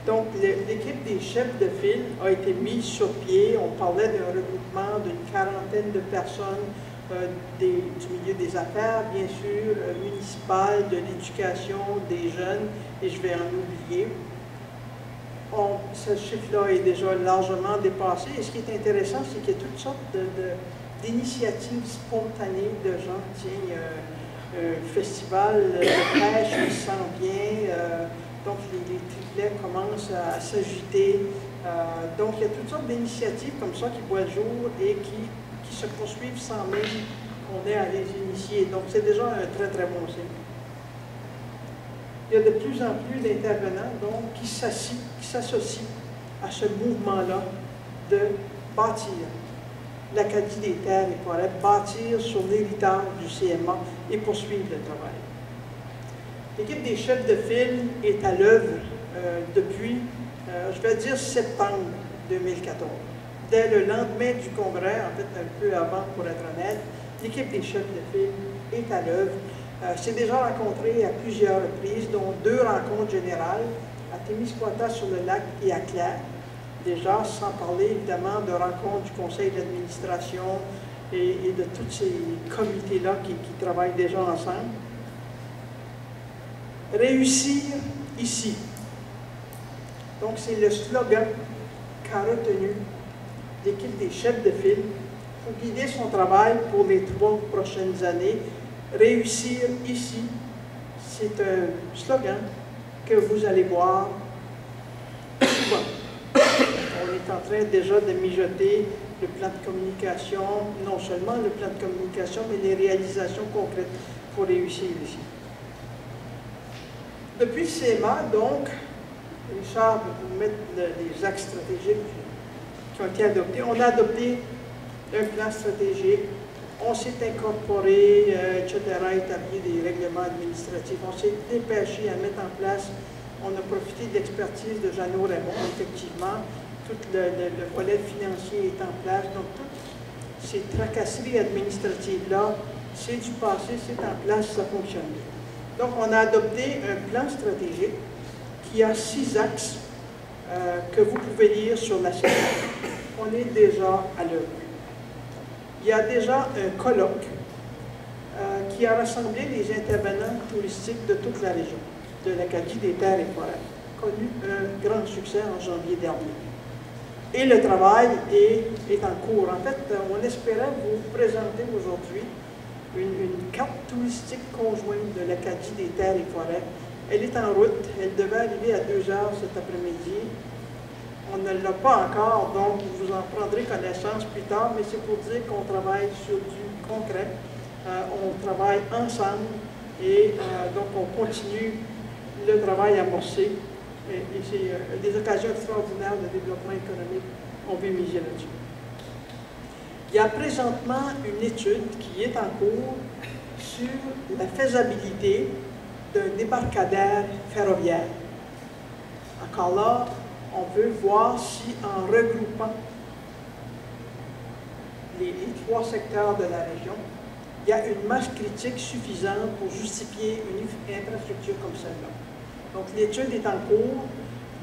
Donc, l'équipe des chefs de file a été mise sur pied. On parlait d'un regroupement d'une quarantaine de personnes du milieu des affaires, bien sûr, municipal, de l'éducation, des jeunes, et je vais en oublier. Ce chiffre-là est déjà largement dépassé. Et ce qui est intéressant, c'est qu'il y a toutes sortes d'initiatives spontanées de gens. Tiens, un festival de pêche qui s'en vient, donc les triplets commencent à s'agiter. Donc il y a toutes sortes d'initiatives comme ça qui voient le jour et qui se poursuivent sans même qu'on ait à les initier. Donc c'est déjà un très très bon signe. Il y a de plus en plus d'intervenants qui s'associent à ce mouvement-là de bâtir l'Acadie des terres et forêts, bâtir sur l'héritage du CMA et poursuivre le travail. L'équipe des chefs de file est à l'œuvre depuis, je vais dire, septembre 2014. Dès le lendemain du congrès, en fait un peu avant pour être honnête, l'équipe des chefs de file est à l'œuvre. C'est déjà rencontré à plusieurs reprises, dont 2 rencontres générales à Témiscouata sur le lac et à Claire. Déjà, sans parler évidemment de rencontres du conseil d'administration et de tous ces comités-là qui travaillent déjà ensemble. Réussir ici. Donc, c'est le slogan qu'a retenu l'équipe des chefs de file pour guider son travail pour les 3 prochaines années. Réussir ici, c'est un slogan que vous allez voir souvent. On est en train déjà de mijoter le plan de communication, non seulement le plan de communication, mais les réalisations concrètes pour réussir ici. Depuis le CMA, donc, Richard va vous mettre les axes stratégiques qui ont été adoptés. On a adopté un plan stratégique, on s'est incorporé, etc., établi des règlements administratifs, on s'est dépêché à mettre en place, on a profité de l'expertise de Jeannot Raymond, effectivement, tout le volet financier est en place, donc toutes ces tracasseries administratives-là, c'est du passé, c'est en place, ça fonctionne bien. Donc, on a adopté un plan stratégique qui a 6 axes que vous pouvez lire sur la scène. On est déjà à l'œuvre. Il y a déjà un colloque qui a rassemblé les intervenants touristiques de toute la région, de l'Acadie des terres et forêts, connu un grand succès en janvier dernier. Et le travail est en cours. En fait, on espérait vous présenter aujourd'hui une carte touristique conjointe de l'Acadie des terres et forêts. Elle est en route, elle devait arriver à 2 heures cet après-midi. On ne l'a pas encore, donc vous en prendrez connaissance plus tard, mais c'est pour dire qu'on travaille sur du concret. On travaille ensemble et donc on continue le travail amorcé. Et c'est des occasions extraordinaires de développement économique, on veut miser là-dessus. Il y a présentement une étude qui est en cours sur la faisabilité d'un débarcadère ferroviaire. Encore là, on veut voir si en regroupant les 3 secteurs de la région, il y a une masse critique suffisante pour justifier une infrastructure comme celle-là. Donc l'étude est en cours,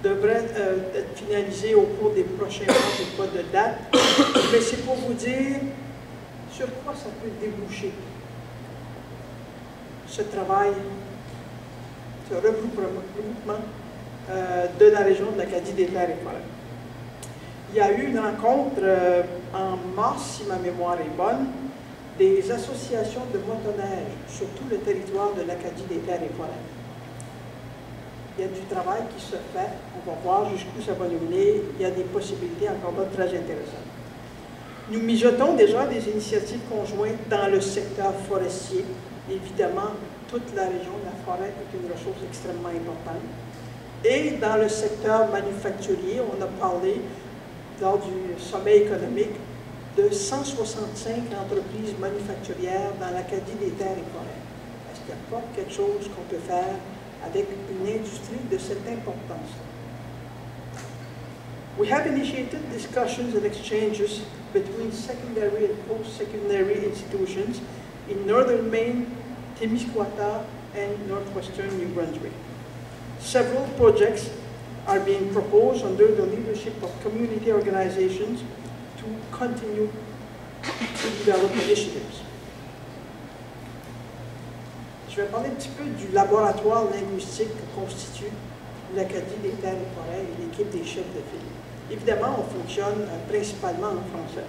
devrait être finalisée au cours des prochains mois, je n'ai pas de date, mais c'est pour vous dire sur quoi ça peut déboucher ce travail, ce regroupement de la région de l'Acadie des terres et forêts. Il y a eu une rencontre en mars, si ma mémoire est bonne, des associations de motoneige sur tout le territoire de l'Acadie des terres et forêts. Il y a du travail qui se fait, on va voir jusqu'où ça va nous mener, il y a des possibilités encore là très intéressantes. Nous mijotons déjà des initiatives conjointes dans le secteur forestier. Évidemment, toute la région de la forêt est une ressource extrêmement importante. Et dans le secteur manufacturier, on a parlé, lors du sommet économique, de 165 entreprises manufacturières dans l'Acadie des terres et forêts. Est-ce qu'il n'y a pas quelque chose qu'on peut faire avec une industrie de cette importance? We have initiated discussions and exchanges between secondary and post-secondary institutions in northern Maine, Témiscouata, and northwestern New Brunswick. Several projects are being proposed under the leadership of community organizations to continue to develop initiatives. Je vais parler un petit peu du laboratoire linguistique que constitue l'Acadie des terres et forêts et l'équipe des chefs de file. Évidemment, on fonctionne principalement en français,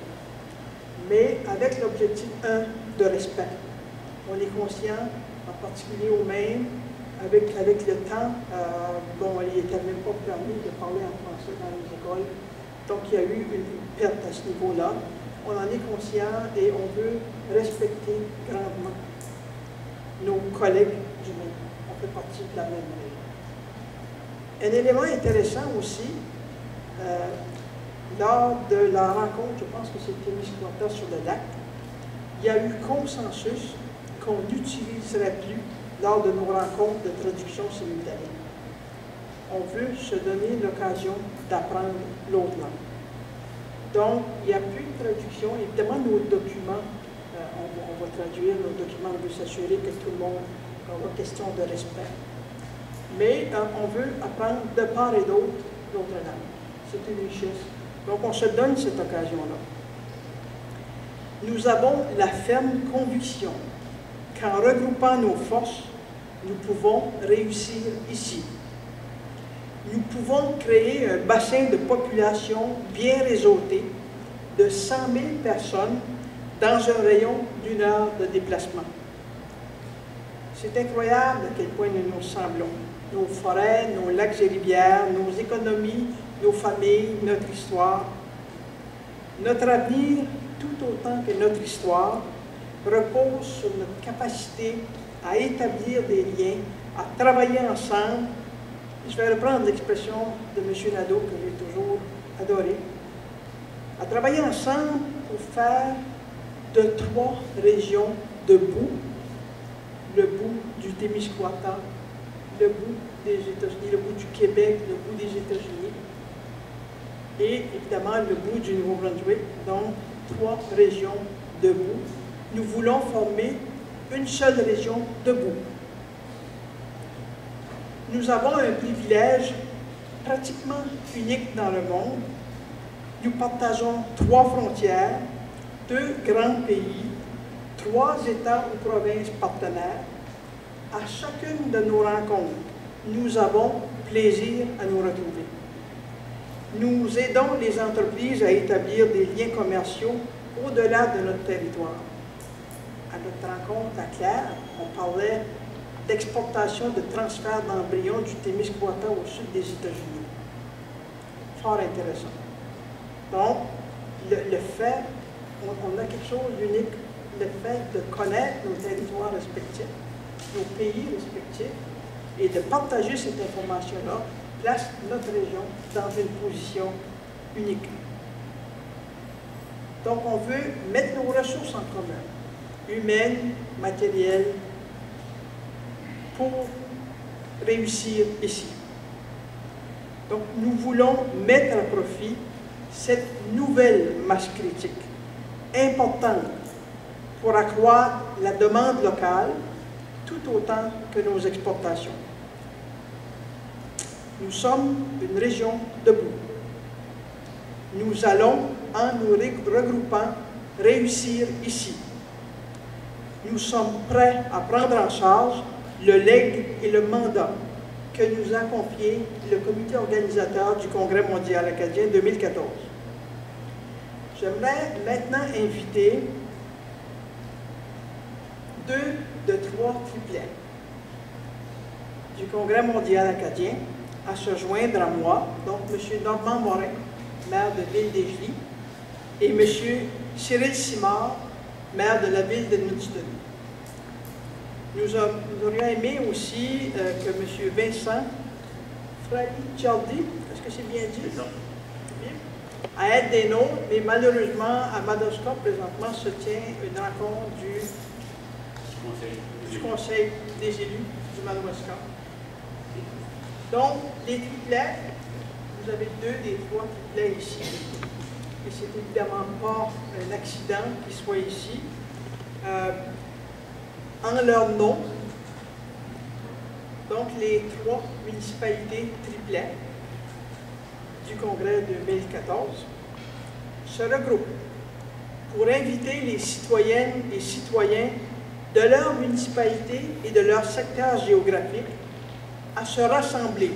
mais avec l'objectif 1 de respect. On est conscient, en particulier au Maine, avec le temps, bon, il n'était même pas permis de parler en français dans les écoles, donc il y a eu une perte à ce niveau-là. On en est conscient et on veut respecter grandement nos collègues du Maine. On fait partie de la même région. Un élément intéressant aussi, lors de la rencontre, je pense que c'était Témiscouata sur le lac, il y a eu consensus qu'on n'utiliserait plus lors de nos rencontres de traduction simultanée. On veut se donner l'occasion d'apprendre l'autre langue. Donc, il n'y a plus de traduction. Évidemment, nos documents, on va traduire nos documents, on veut s'assurer que tout le monde aura question de respect. Mais on veut apprendre de part et d'autre l'autre langue. C'est une richesse. Donc, on se donne cette occasion-là. Nous avons la ferme conviction qu'en regroupant nos forces, nous pouvons réussir ici. Nous pouvons créer un bassin de population bien réseauté de 100 000 personnes dans un rayon d'1 heure de déplacement. C'est incroyable à quel point nous nous ressemblons. Nos forêts, nos lacs et rivières, nos économies, nos familles, notre histoire. Notre avenir, tout autant que notre histoire, repose sur notre capacité à établir des liens, à travailler ensemble. Je vais reprendre l'expression de M. Nadeau que j'ai toujours adorée. À travailler ensemble pour faire de 3 régions debout, le bout du Témiscouata, le bout des États-Unis, le bout du Québec, le bout des États-Unis, et évidemment le bout du Nouveau-Brunswick, donc 3 régions debout. Nous voulons former une seule région debout. Nous avons un privilège pratiquement unique dans le monde. Nous partageons 3 frontières, 2 grands pays, 3 États ou provinces partenaires. À chacune de nos rencontres, nous avons plaisir à nous retrouver. Nous aidons les entreprises à établir des liens commerciaux au-delà de notre territoire. À notre rencontre à Claire, on parlait d'exportation de transfert d'embryons du Témiscouata au sud des États-Unis. Fort intéressant. Donc, le fait, on a quelque chose d'unique, le fait de connaître nos territoires respectifs, nos pays respectifs, et de partager cette information-là, place notre région dans une position unique. Donc, on veut mettre nos ressources en commun, humaines, matérielles, pour réussir ici. Donc, nous voulons mettre à profit cette nouvelle masse critique, importante pour accroître la demande locale, tout autant que nos exportations. Nous sommes une région debout. Nous allons, en nous regroupant, réussir ici. Nous sommes prêts à prendre en charge le legs et le mandat que nous a confié le comité organisateur du Congrès mondial acadien 2014. J'aimerais maintenant inviter 2 de 3 triplets du Congrès mondial acadien à se joindre à moi, donc M. Normand Morin, maire de Ville-des-Gelis, et M. Cyril Simard, maire de la ville d'Edmundston. Nous aurions aimé aussi que M. Vincent Frali-Cialdi, est-ce que c'est bien dit? Bien. À être des nôtres, mais malheureusement, à Madawaska, présentement, se tient une rencontre du Conseil des élus du Madawaska. Donc, les triplets, vous avez 2 des 3 triplets ici. Et c'est évidemment pas un accident qu'ils soient ici. En leur nom, donc les 3 municipalités triplets du Congrès 2014 se regroupent pour inviter les citoyennes et citoyens de leur municipalité et de leur secteur géographique à se rassembler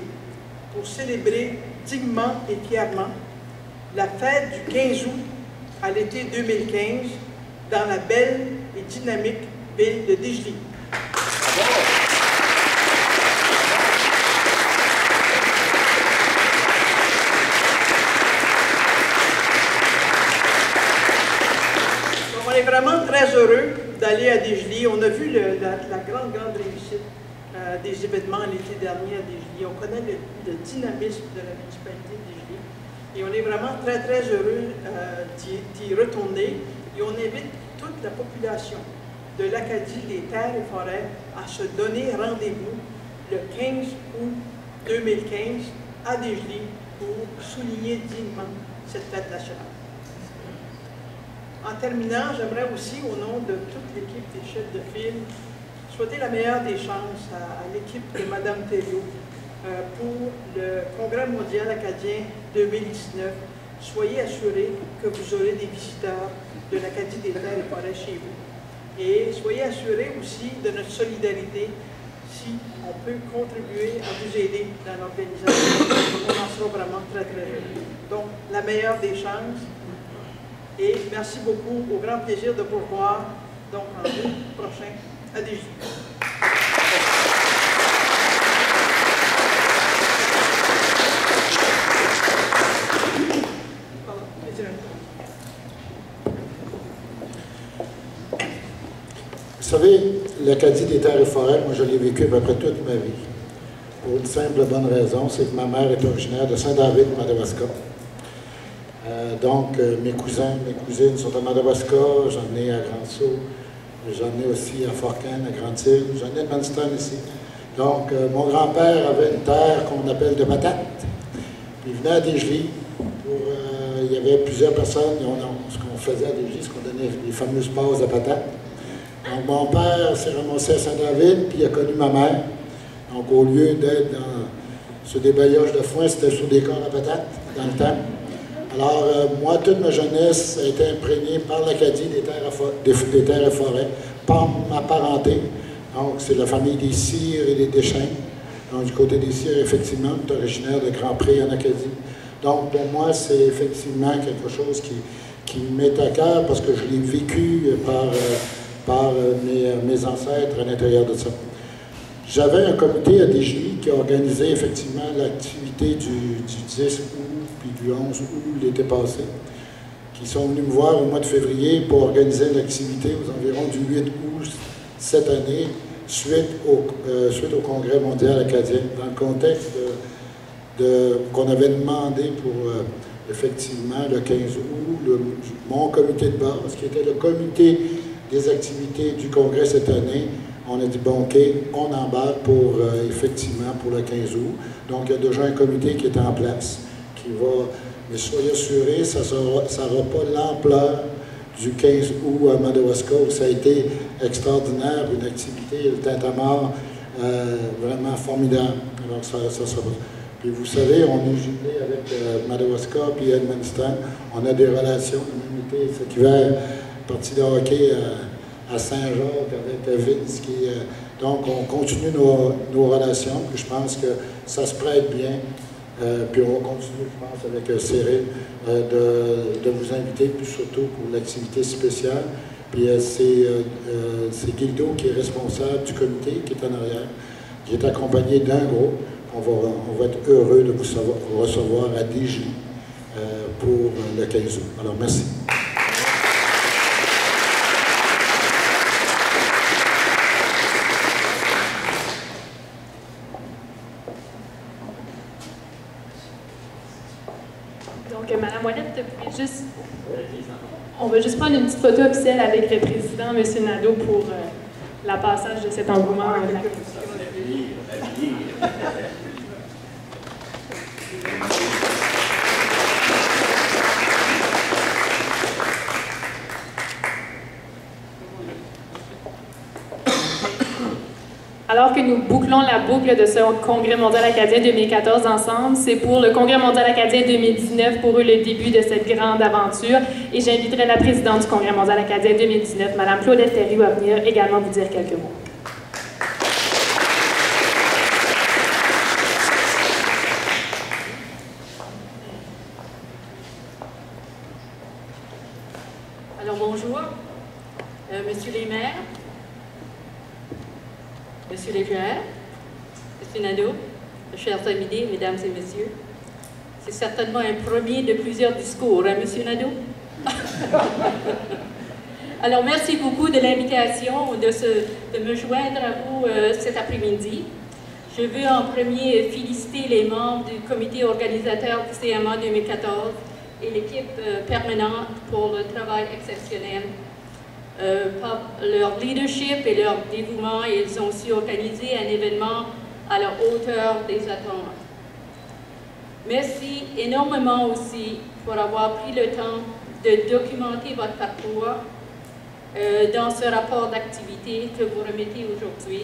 pour célébrer dignement et fièrement la fête du 15 août à l'été 2015 dans la belle et dynamique ville de Desjely. On est vraiment très heureux d'aller à Desjely. On a vu la grande réussite des événements l'été dernier à Desjely. On connaît le dynamisme de la municipalité de Desjely. Et on est vraiment très heureux d'y retourner. Et on invite toute la population de l'Acadie des Terres et Forêts à se donner rendez-vous le 15 août 2015 à Desjely pour souligner dignement cette fête nationale. En terminant, j'aimerais aussi, au nom de toute l'équipe des chefs de file, souhaiter la meilleure des chances à l'équipe de Mme Thériault pour le Congrès mondial acadien 2019. Soyez assurés que vous aurez des visiteurs de l'Acadie des Terres et Forêts chez vous. Et soyez assurés aussi de notre solidarité si on peut contribuer à vous aider dans l'organisation. On en sera vraiment très heureux. Donc, la meilleure des chances. Et merci beaucoup, au grand plaisir de vous revoir donc en août prochain à DG. Vous savez, l'Acadie des terres et forêts, moi je l'ai vécu à peu près toute ma vie. Pour une simple bonne raison, c'est que ma mère est originaire de Saint-David, Madawaska. Mes cousins, mes cousines sont à Madawaska, j'en ai à Grand-Sault, j'en ai aussi à Fort-Caine, à Grande-Île, j'en ai à Manston ici. Donc, mon grand-père avait une terre qu'on appelle de patates. Puis il venait à Desjely. Il y avait plusieurs personnes, ce qu'on faisait à Desjely, ce qu'on donnait les fameuses passes de patates. Donc, mon père s'est ramassé à Saint-David, puis il a connu ma mère. Donc, au lieu d'être sur des bailliages de foin, c'était sur des corps à patates, dans le temps. Alors, moi, toute ma jeunesse a été imprégnée par l'Acadie des terres et forêts, par ma parenté. Donc, c'est la famille des Cyrs et des Deschênes. Donc, du côté des Cyrs, effectivement, on est originaire de Grand-Pré en Acadie. Donc, pour moi, c'est effectivement quelque chose qui m'est à cœur parce que je l'ai vécu par mes ancêtres à l'intérieur de ça. J'avais un comité à Desjely qui a organisé effectivement l'activité du 10 août puis du 11 août l'été passé, qui sont venus me voir au mois de février pour organiser l'activité aux environs du 8 août cette année, suite au Congrès mondial acadien, dans le contexte qu'on avait demandé pour effectivement le 15 août, mon comité de base, qui était le comité des activités du Congrès cette année. On a dit, bon, OK, on embarque effectivement pour le 15 août. Donc, il y a déjà un comité qui est en place, qui va, mais soyez assurés, ça n'aura pas l'ampleur du 15 août à Madawaska, où ça a été extraordinaire, une activité, le tintamarre, vraiment formidable. Alors, ça sera. Puis, vous savez, on est jumelé avec Madawaska puis Edmundston. On a des relations, on a même été cet hiver, partie de hockey à Saint-Jacques avec Vince. Donc, on continue nos relations, puis je pense que ça se prête bien. Puis on va continuer, je pense, avec Cyril, de vous inviter, puis surtout pour l'activité spéciale. Puis c'est Guildo qui est responsable du comité, qui est en arrière, qui est accompagné d'un groupe. On va être heureux de vous recevoir à Desjely pour le 15 août. Alors, merci. Madame Ouellette, on va juste prendre une petite photo officielle avec le président, M. Nadeau, pour le passage de cet engouement. Alors que nous bouclons la boucle de ce Congrès mondial acadien 2014 ensemble, c'est pour le Congrès mondial acadien 2019 pour eux le début de cette grande aventure. Et j'inviterai la présidente du Congrès mondial acadien 2019, Mme Claudette Thériault, à venir également vous dire quelques mots. Alors bonjour, Monsieur les maires, Monsieur les maires, Monsieur Nadeau, chers invités, mesdames et messieurs. C'est certainement un premier de plusieurs discours, hein, Monsieur Nadeau? Alors, merci beaucoup de l'invitation, de me joindre à vous cet après-midi. Je veux en premier féliciter les membres du comité organisateur du CMA 2014 et l'équipe permanente pour le travail exceptionnel. Par leur leadership et leur dévouement, ils ont su organiser un événement à la hauteur des attentes. Merci énormément aussi pour avoir pris le temps de documenter votre parcours dans ce rapport d'activité que vous remettez aujourd'hui.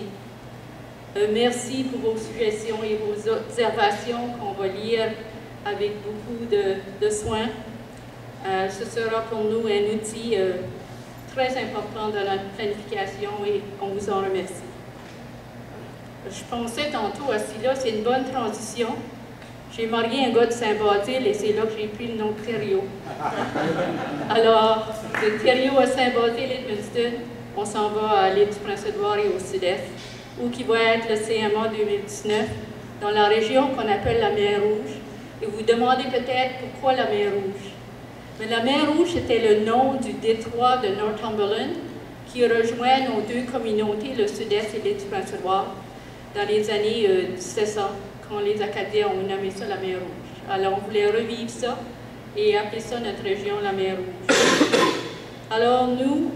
Merci pour vos suggestions et vos observations qu'on va lire avec beaucoup de soin. Ce sera pour nous un outil très important dans notre planification et on vous en remercie. Je pensais tantôt à cela, c'est une bonne transition J'ai marié un gars de Saint-Basile et c'est là que j'ai pris le nom de Thériault. Alors, de Thériault à Saint-Basile et Edmundston, on s'en va à l'île du Prince-Édouard et au sud-est, où qui va être le CMA 2019, dans la région qu'on appelle la Mer Rouge. Et vous vous demandez peut-être pourquoi la Mer Rouge. Mais la Mer Rouge était le nom du détroit de Northumberland qui rejoint nos deux communautés, le sud-est et l'île du Prince-Édouard, dans les années 1700, quand les Acadiens ont nommé ça la Mer Rouge. Alors on voulait revivre ça et appeler ça notre région la Mer Rouge. Alors nous,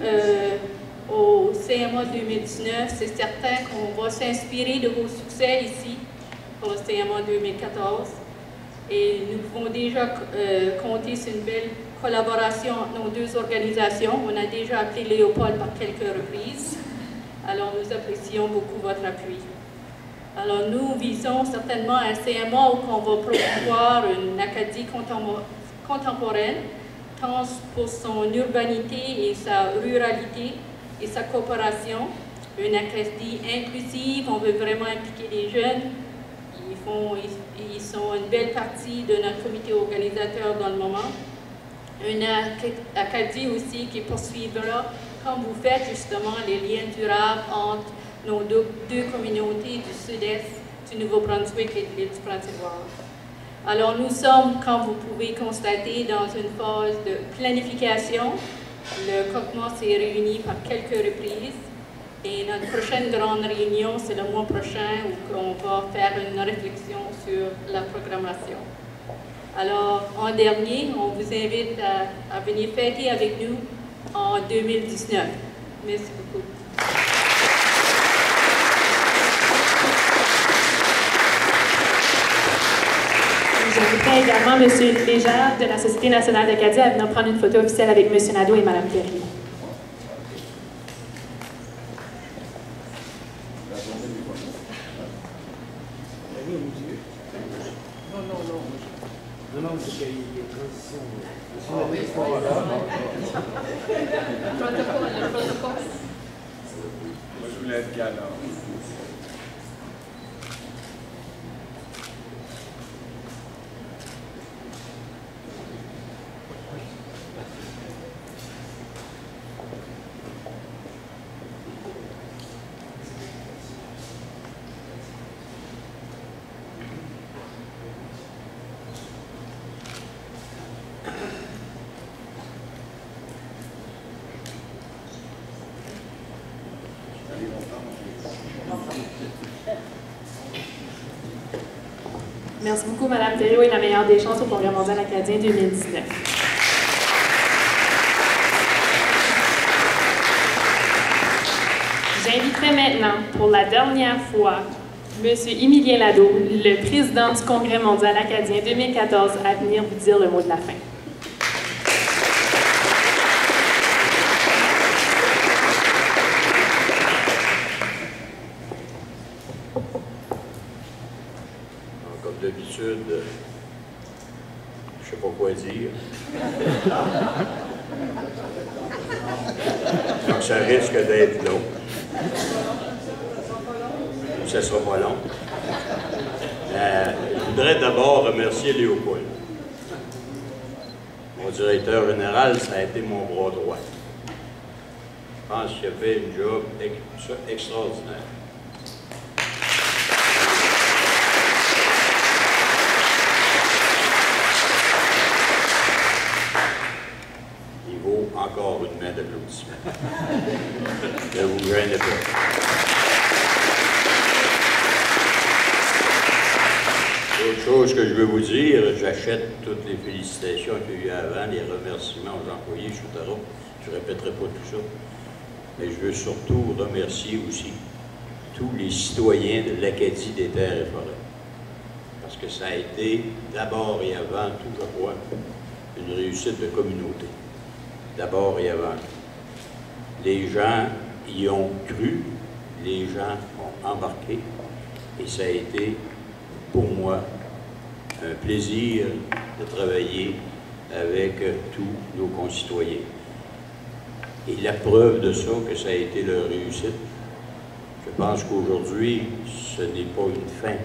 au CMA 2019, c'est certain qu'on va s'inspirer de vos succès ici, pour le CMA 2014. Et nous pouvons déjà compter sur une belle collaboration entre nos deux organisations. On a déjà appelé Léopold par quelques reprises. Alors nous apprécions beaucoup votre appui. Alors nous visons certainement un CMA où on va promouvoir une Acadie contemporaine, tant pour son urbanité et sa ruralité et sa coopération. Une Acadie inclusive, on veut vraiment impliquer les jeunes. Ils sont une belle partie de notre comité organisateur dans le moment. Une Acadie aussi qui poursuivra, comme vous faites justement, les liens durables entre nos deux communautés du sud-est du Nouveau-Brunswick et de l'île du Prince-Édouard. Alors nous sommes, comme vous pouvez constater, dans une phase de planification. Le COCMA s'est réuni par quelques reprises. Et notre prochaine grande réunion, c'est le mois prochain où on va faire une réflexion sur la programmation. Alors, en dernier, on vous invite à venir fêter avec nous en 2019. Merci beaucoup. J'inviterai également M. Légère de la Société nationale d'Acadie à venir prendre une photo officielle avec M. Nadeau et Mme Perry. Merci beaucoup, Mme Thériault, et la meilleure des chances au Congrès mondial acadien 2019. J'inviterai maintenant, pour la dernière fois, M. Émilien Nadeau, le président du Congrès mondial acadien 2014, à venir vous dire le mot de la fin. D'habitude, je ne sais pas quoi dire. Donc ça risque d'être long. Ça ne sera pas long. Je voudrais d'abord remercier Léopold. Mon directeur général, ça a été mon bras droit. Je pense qu'il a fait une job extraordinaire. Encore une main d'applaudissement. Ne vous gênez pas. Autre chose que je veux vous dire, j'achète toutes les félicitations qu'il y a eu avant, les remerciements aux employés, etc. Je ne répéterai pas tout ça. Mais je veux surtout remercier aussi tous les citoyens de l'Acadie des Terres et Forêts. Parce que ça a été d'abord et avant tout, je crois, une réussite de communauté. D'abord et avant. Les gens y ont cru, les gens ont embarqué, et ça a été, pour moi, un plaisir de travailler avec tous nos concitoyens. Et la preuve de ça, que ça a été leur réussite, je pense qu'aujourd'hui, ce n'est pas une fin,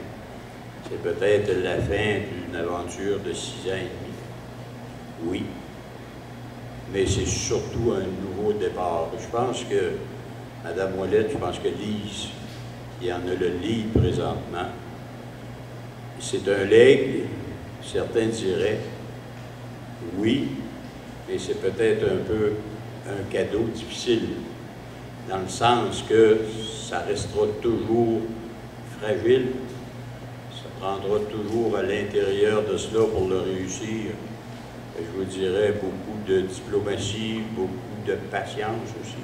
c'est peut-être la fin d'une aventure de 6 ans et demi. Oui. Mais c'est surtout un nouveau départ. Je pense que Mme Ouellette, je pense que Lise, qui en a le lead présentement, c'est un legs, certains diraient, oui, mais c'est peut-être un peu un cadeau difficile, dans le sens que ça restera toujours fragile, ça prendra toujours à l'intérieur de cela pour le réussir. Je vous dirais beaucoup de diplomatie, beaucoup de patience aussi,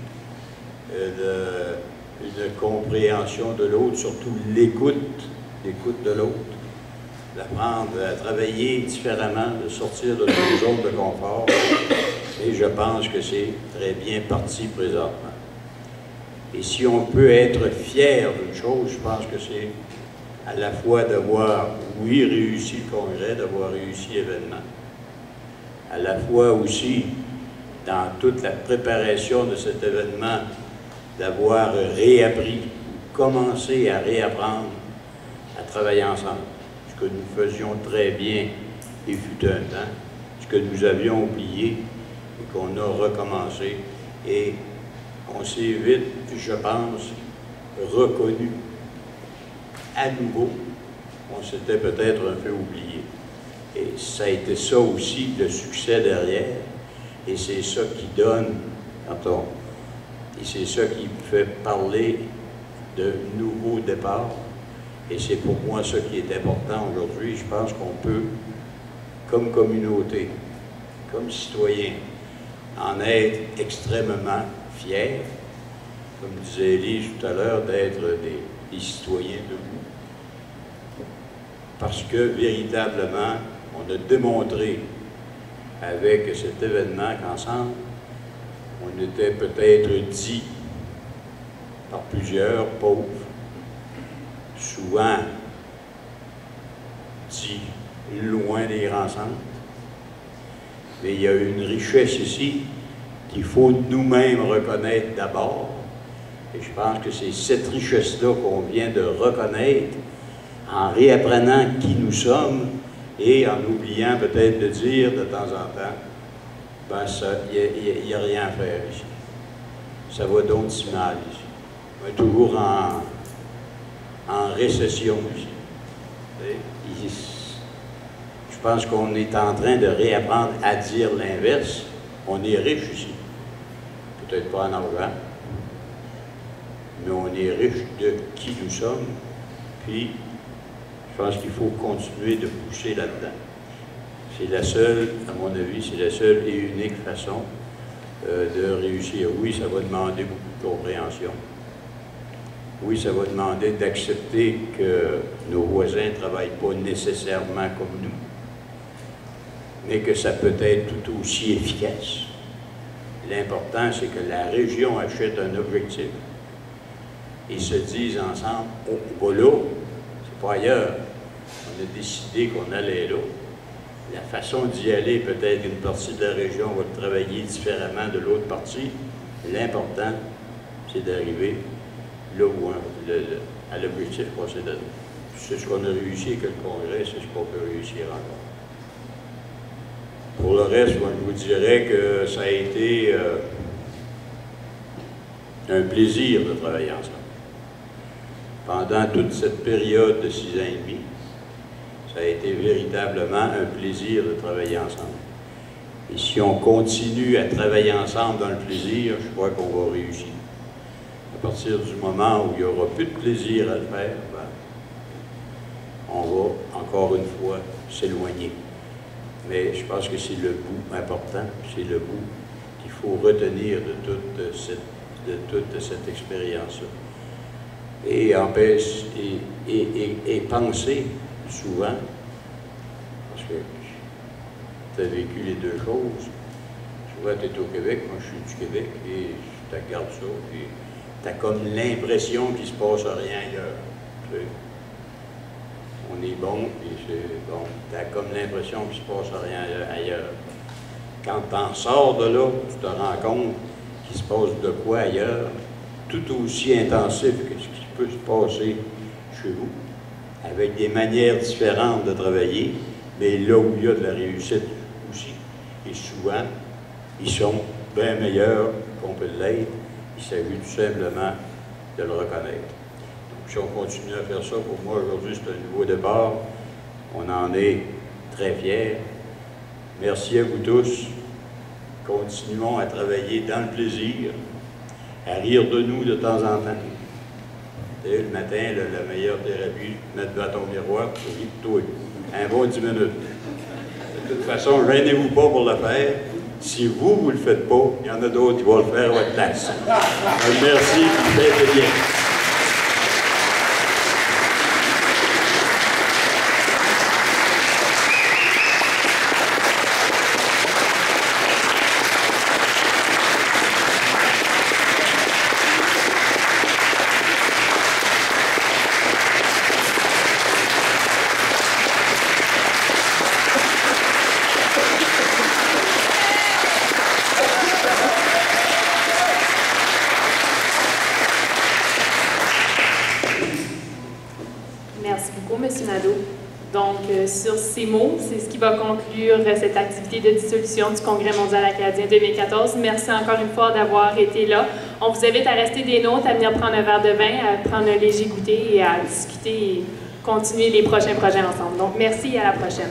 une compréhension de l'autre, surtout l'écoute de l'autre, d'apprendre à travailler différemment, de sortir de nos zones de confort. Et je pense que c'est très bien parti présentement. Et si on peut être fier d'une chose, je pense que c'est à la fois d'avoir, oui, réussi le congrès, d'avoir réussi l'événement, à la fois aussi, dans toute la préparation de cet événement, d'avoir réappris, commencé à réapprendre à travailler ensemble. Ce que nous faisions très bien, il fut un temps, ce que nous avions oublié et qu'on a recommencé. Et on s'est vite, je pense, reconnu à nouveau. On s'était peut-être un peu oublié. Et ça a été ça aussi, le succès derrière. Et c'est ça qui donne, et c'est ça qui fait parler de nouveaux départs. Et c'est pour moi ce qui est important aujourd'hui. Je pense qu'on peut, comme communauté, comme citoyen, en être extrêmement fiers, comme disait Élise tout à l'heure, d'être des citoyens debout. Parce que, véritablement, on a démontré avec cet événement qu'ensemble, on était peut-être dit par plusieurs pauvres, souvent dit loin des grands centres. Mais il y a une richesse ici qu'il faut nous-mêmes reconnaître d'abord. Et je pense que c'est cette richesse-là qu'on vient de reconnaître en réapprenant qui nous sommes et en oubliant peut-être de dire de temps en temps, ben il n'y a rien à faire ici. Ça va donc si mal ici. On est toujours en récession ici. Je pense qu'on est en train de réapprendre à dire l'inverse. On est riche ici. Peut-être pas en argent, mais on est riche de qui nous sommes. Puis, je pense qu'il faut continuer de pousser là-dedans. C'est la seule, à mon avis, c'est la seule et unique façon de réussir. Oui, ça va demander beaucoup de compréhension. Oui, ça va demander d'accepter que nos voisins ne travaillent pas nécessairement comme nous, mais que ça peut être tout aussi efficace. L'important, c'est que la région achète un objectif et se dise ensemble, oh, on va là, c'est pas ailleurs. On a décidé qu'on allait là. La façon d'y aller, peut-être une partie de la région va travailler différemment de l'autre partie. L'important, c'est d'arriver là où à l'objectif précédent. C'est ce qu'on a réussi avec le Congrès, c'est ce qu'on peut réussir encore. Pour le reste, moi, je vous dirais que ça a été un plaisir de travailler ensemble. Pendant toute cette période de 6 ans et demi, ça a été véritablement un plaisir de travailler ensemble. Et si on continue à travailler ensemble dans le plaisir, je crois qu'on va réussir. À partir du moment où il n'y aura plus de plaisir à le faire, ben, on va encore une fois s'éloigner. Mais je pense que c'est le bout important, c'est le bout qu'il faut retenir de toute cette expérience-là. Et penser souvent, parce que tu as vécu les deux choses, souvent tu es au Québec, moi je suis du Québec, et je te regarde ça, puis tu as comme l'impression qu'il ne se passe rien ailleurs. Tu sais. On est bon, puis c'est bon. Tu as comme l'impression qu'il ne se passe rien ailleurs. Quand tu en sors de là, tu te rends compte qu'il se passe de quoi ailleurs, tout aussi intensif que ce qui peut se passer chez vous, avec des manières différentes de travailler, mais là où il y a de la réussite aussi. Et souvent, ils sont bien meilleurs qu'on peut l'être. Il s'agit tout simplement de le reconnaître. Donc, si on continue à faire ça, pour moi, aujourd'hui, c'est un nouveau départ. On en est très fiers. Merci à vous tous. Continuons à travailler dans le plaisir, à rire de nous de temps en temps. Vous savez, le matin, la meilleure thérapie, mettre devant ton miroir, c'est rire de toi. Un bon 10 minutes. De toute façon, gênez-vous pas pour le faire. Si vous ne le faites pas, il y en a d'autres qui vont le faire à votre place. Merci, faites bien. Sur ces mots, c'est ce qui va conclure cette activité de dissolution du Congrès mondial acadien 2014. Merci encore une fois d'avoir été là. On vous invite à rester des nôtres, à venir prendre un verre de vin, à prendre un léger goûter et à discuter et continuer les prochains projets ensemble. Donc, merci et à la prochaine.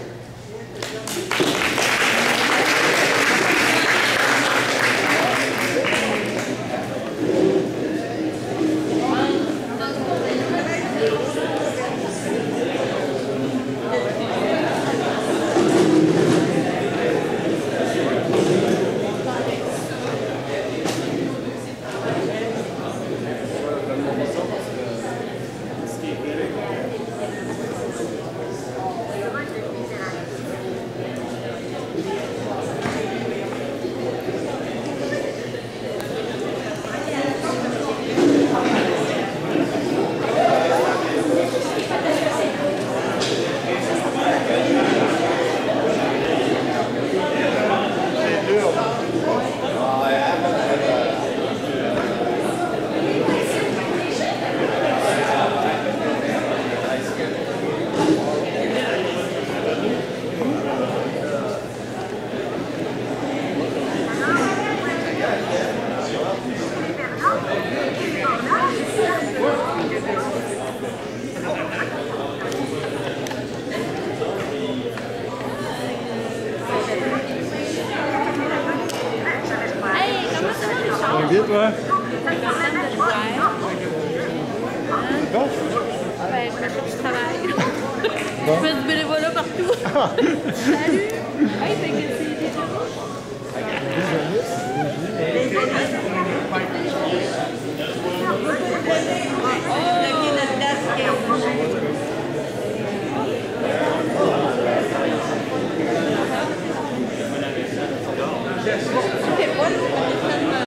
vite, ouais. Bon. Ben, je fais du travail. Je fais du bénévolat partout. Salut! Hey, fait que c'est déjà...